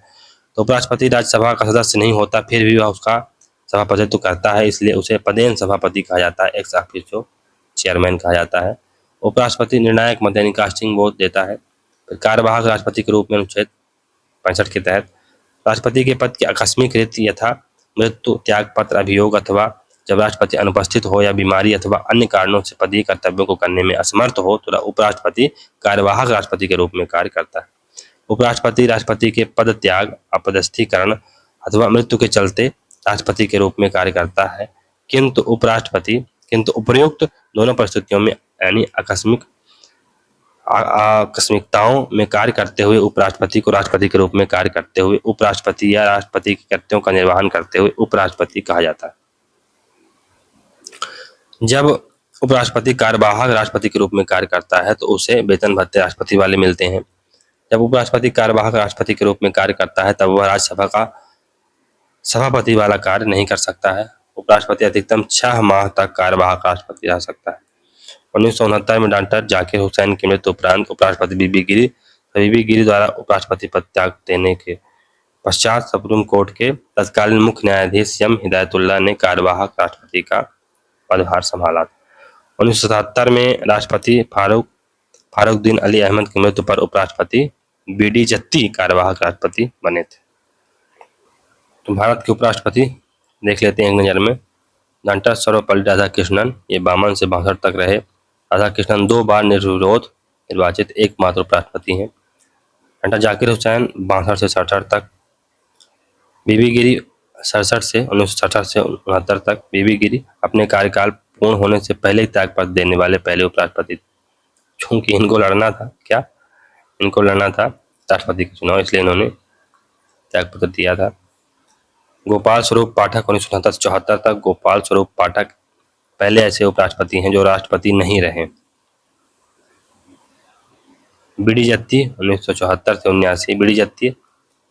तो उपराष्ट्रपति राज्यसभा का सदस्य नहीं होता, फिर भी वह उसका सभापतित्व करता है, इसलिए उसे पदेन सभापति कहा जाता है, एक्स ऑफिशियो चेयरमैन कहा जाता है। उपराष्ट्रपति निर्णायक मत यानी कास्टिंग वोट देता है। फिर कार्यवाहक राष्ट्रपति के रूप में अनुच्छेद 65 के तहत राष्ट्रपति के पद की आकस्मिक रीति यथा मृत्यु, त्यागपत्र, अभियोग अथवा जब राष्ट्रपति अनुपस्थित हो या बीमारी अथवा अन्य कारणों से पदीय कर्तव्यों को करने में असमर्थ हो तो उपराष्ट्रपति कार्यवाहक राष्ट्रपति के रूप में कार्य करता है। उपराष्ट्रपति राष्ट्रपति के पद त्याग, अपदस्थीकरण अथवा मृत्यु के चलते राष्ट्रपति के रूप में कार्य करता है, किंतु उपर्युक्त दोनों परिस्थितियों में यानी आकस्मिकताओं में कार्य करते हुए उपराष्ट्रपति को राष्ट्रपति के रूप में कार्य करते हुए उपराष्ट्रपति या राष्ट्रपति के कर्तव्यों का निर्वहन करते हुए उपराष्ट्रपति कहा जाता है। जब उपराष्ट्रपति कार्यवाहक राष्ट्रपति के रूप में कार्य करता है तो उसे वेतन भत्ते राष्ट्रपति वाले मिलते हैं। जब उपराष्ट्रपति कार्यवाहक राष्ट्रपति के रूप में कार्य करता है तब वह राज्यसभा का सभापति वाला कार्य नहीं कर सकता है। उपराष्ट्रपति अधिकतम 6 माह तक कार्यवाहक राष्ट्रपति रह सकता है। 1969 में डॉक्टर जाकिर हुसैन की मृत्यु उपरांत उपराष्ट्रपति बीबी गिरी द्वारा उपराष्ट्रपति पद त्याग देने के पश्चात सुप्रीम कोर्ट के तत्कालीन मुख्य न्यायाधीश एम हिदायतुल्लाह ने कार्यवाहक राष्ट्रपति का पदभार संभाला। 1977 में राष्ट्रपति फारुखद्दीन अली अहमद की मृत्यु पर उपराष्ट्रपति बीडी जत्ती कार्यवाहक राष्ट्रपति बने थे। तो भारत के उपराष्ट्रपति देख लेते हैं एक नज़र में। डॉक्टर सर्वपल्ली राधाकृष्णन, ये 52 से 62 तक रहे। राधाकृष्णन 2 बार निर्विरोध निर्वाचित एकमात्र उपराष्ट्रपति हैं। डॉक्टर जाकिर हुसैन 62 से 67 तक। बीबी गिरी 1967 से 69 तक। बीबी गिरी अपने कार्यकाल पूर्ण होने से पहले ही त्यागपत्र देने वाले पहले उपराष्ट्रपति। चूंकि इनको लड़ना था राष्ट्रपति का चुनाव, इसलिए इन्होंने त्यागपत्र दिया था। गोपाल स्वरूप पाठक 1969 से 74 तक। गोपाल स्वरूप पाठक पहले ऐसे उपराष्ट्रपति हैं जो राष्ट्रपति नहीं रहे। बीडी जत्ती 1974 से 79। बीडी जत्ती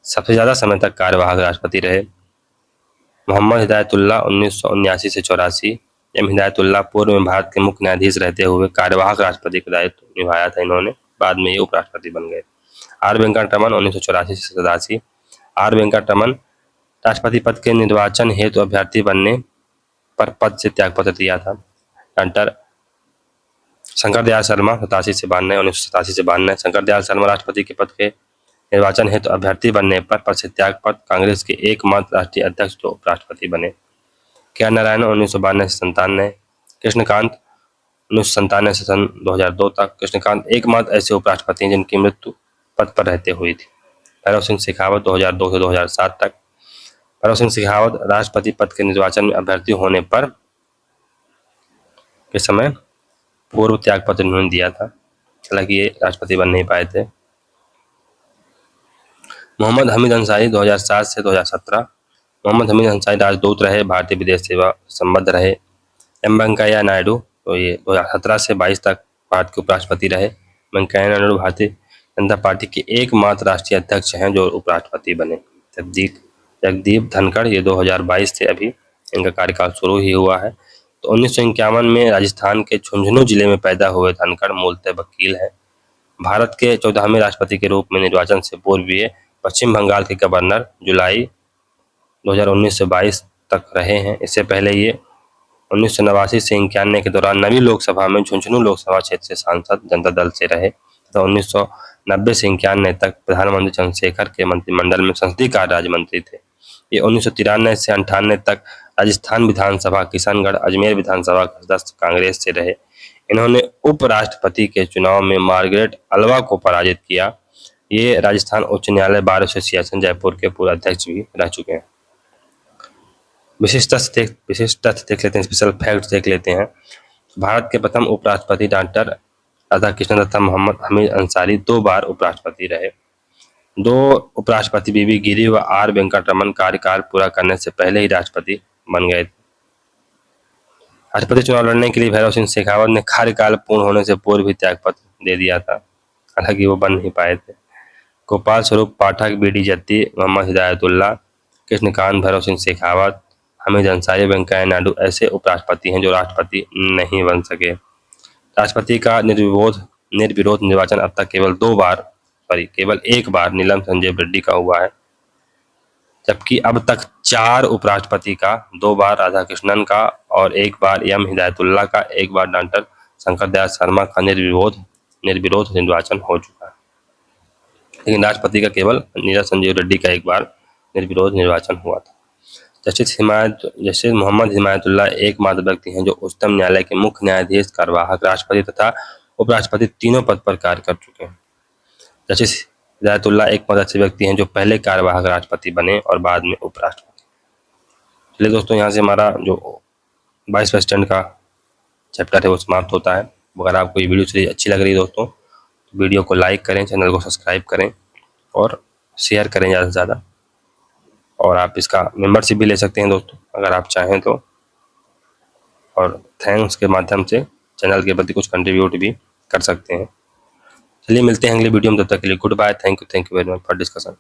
सबसे ज्यादा समय तक कार्यवाहक राष्ट्रपति रहे। मोहम्मद हिदायतुल्लाह 1979 से 84। एम हिदायतुल्लाह पूर्व में भारत के मुख्य न्यायाधीश रहते हुए कार्यवाहक राष्ट्रपति का दायित्व निभाया था इन्होंने, बाद में ये उपराष्ट्रपति बन गए। आर वेंकटरमन 1984 से 87। आर वेंकटरमन राष्ट्रपति पद के निर्वाचन हेतु अभ्यर्थी बनने पर पद से त्यागपत्र दिया था। डॉक्टर शंकरदयाल शर्मा 1987 से 92। शंकरदयाल शर्मा राष्ट्रपति के पद के निर्वाचन हेतु अभ्यर्थी बनने पर पद से त्यागपत्र कांग्रेस के एकमात्र राष्ट्रीय अध्यक्ष जो उपराष्ट्रपति बने। के नारायण 1992 से 97। कृष्णकांत 1997 से सन 2002 तक। कृष्णकांत एकमात्र ऐसे उपराष्ट्रपति हैं जिनकी मृत्यु पद पर रहते हुई थी। भैरव सिंह शेखावत 2002 से 2007 तक। भैरव सिंह शेखावत राष्ट्रपति पद के निर्वाचन में अभ्यर्थी होने पर के समय पूर्व त्यागपत्र उन्होंने दिया था, हालांकि ये राष्ट्रपति बन नहीं पाए थे। मोहम्मद हमीद अंसारी 2007 से 2017। मोहम्मद हमीद अंसारी राजदूत रहे, भारतीय विदेश सेवा संबद्ध रहे। एम वेंकैया नायडू तो ये 2017 से 22 तक भारत के उपराष्ट्रपति रहे। वेंकैया नायडू भारतीय जनता पार्टी के एकमात्र राष्ट्रीय अध्यक्ष हैं जो उपराष्ट्रपति बने। जगदीप धनखड़ ये 2022 से अभी इनका कार्यकाल शुरू ही हुआ है। तो 1951 में राजस्थान के झुंझुनू जिले में पैदा हुए धनखड़ मूलतः वकील हैं। भारत के 14वें राष्ट्रपति के रूप में निर्वाचन से पूर्व ये पश्चिम बंगाल के गवर्नर जुलाई 2019 से 22 तक रहे हैं। इससे पहले ये 1989 से 91 के दौरान नवी लोकसभा में झुंझुनू लोकसभा क्षेत्र से सांसद जनता दल से रहे तथा 1990 से 91 तक प्रधानमंत्री चंद्रशेखर के मंत्रिमंडल में संसदीय कार्य राज्य मंत्री थे। ये 1993 से 98 तक राजस्थान विधानसभा, किशनगढ़, अजमेर विधानसभा का सदस्य कांग्रेस से रहे। इन्होंने उपराष्ट्रपति के चुनाव में मार्गरेट अल्वा को पराजित किया। ये राजस्थान उच्च न्यायालय बार एसोसिएशन जयपुर के पूर्व अध्यक्ष भी रह चुके हैं। विशिष्ट तथ्य देख लेते हैं, स्पेशल फैक्ट देख लेते हैं। भारत के प्रथम उपराष्ट्रपति डॉक्टर राधाकृष्णन तथा मोहम्मद हमीद अंसारी 2 बार उपराष्ट्रपति रहे। 2 उपराष्ट्रपति बीबी गिरी व आर वेंकटरमन कार्यकाल पूरा करने से पहले ही राष्ट्रपति बन गए। राष्ट्रपति चुनाव लड़ने के लिए भैरव सिंह शेखावत ने कार्यकाल पूर्ण होने से पूर्व भी त्यागपत्र दे दिया था, हालांकि वो बन नहीं पाए थे। गोपाल स्वरूप पाठक, बी.डी. जत्ती, मोहम्मद हिदायतुल्लाह, कृष्णकांत, भैरव सिंह शेखावत, हामिद अंसारी, वेंकैया नायडू ऐसे उपराष्ट्रपति हैं जो राष्ट्रपति नहीं बन सके। राष्ट्रपति का निर्विरोध निर्वाचन अब तक केवल एक बार नीलम संजय रेड्डी का हुआ है, जबकि अब तक 4 उपराष्ट्रपति का, 2 बार राधाकृष्णन का और 1 बार एम हिदायतुल्लाह का, 1 बार डॉक्टर शंकर दयाल शर्मा का निर्विरोध निर्वाचन हो चुका है। लेकिन राष्ट्रपति का केवल नीलम संजय रेड्डी का 1 बार निर्विरोध निर्वाचन हुआ था। जस्टिस मोहम्मद हिदायतुल्लाह एकमात्र व्यक्ति हैं जो उच्चतम न्यायालय के मुख्य न्यायाधीश, कार्यवाहक, राष्ट्रपति तथा उपराष्ट्रपति तीनों पद पर कार्य कर चुके हैं। जस्टिस हिदायतुल्लाह एकमात्र ऐसे व्यक्ति हैं जो पहले कार्यवाहक राष्ट्रपति बने और बाद में उपराष्ट्रपति। चलिए दोस्तों, यहाँ से हमारा जो वाइस प्रेसिडेंट का चैप्टर है वो समाप्त होता है। अगर आपको ये वीडियो सीरीज अच्छी लग रही है दोस्तों, तो वीडियो को लाइक करें, चैनल को सब्सक्राइब करें और शेयर करें ज़्यादा से ज़्यादा। और आप इसका मेंबरशिप भी ले सकते हैं दोस्तों, अगर आप चाहें तो। और थैंक्स के माध्यम से चैनल के प्रति कुछ कंट्रीब्यूट भी कर सकते हैं। चलिए मिलते हैं अगले वीडियो में, तब तक के लिए goodbye. Thank you very much for discussion.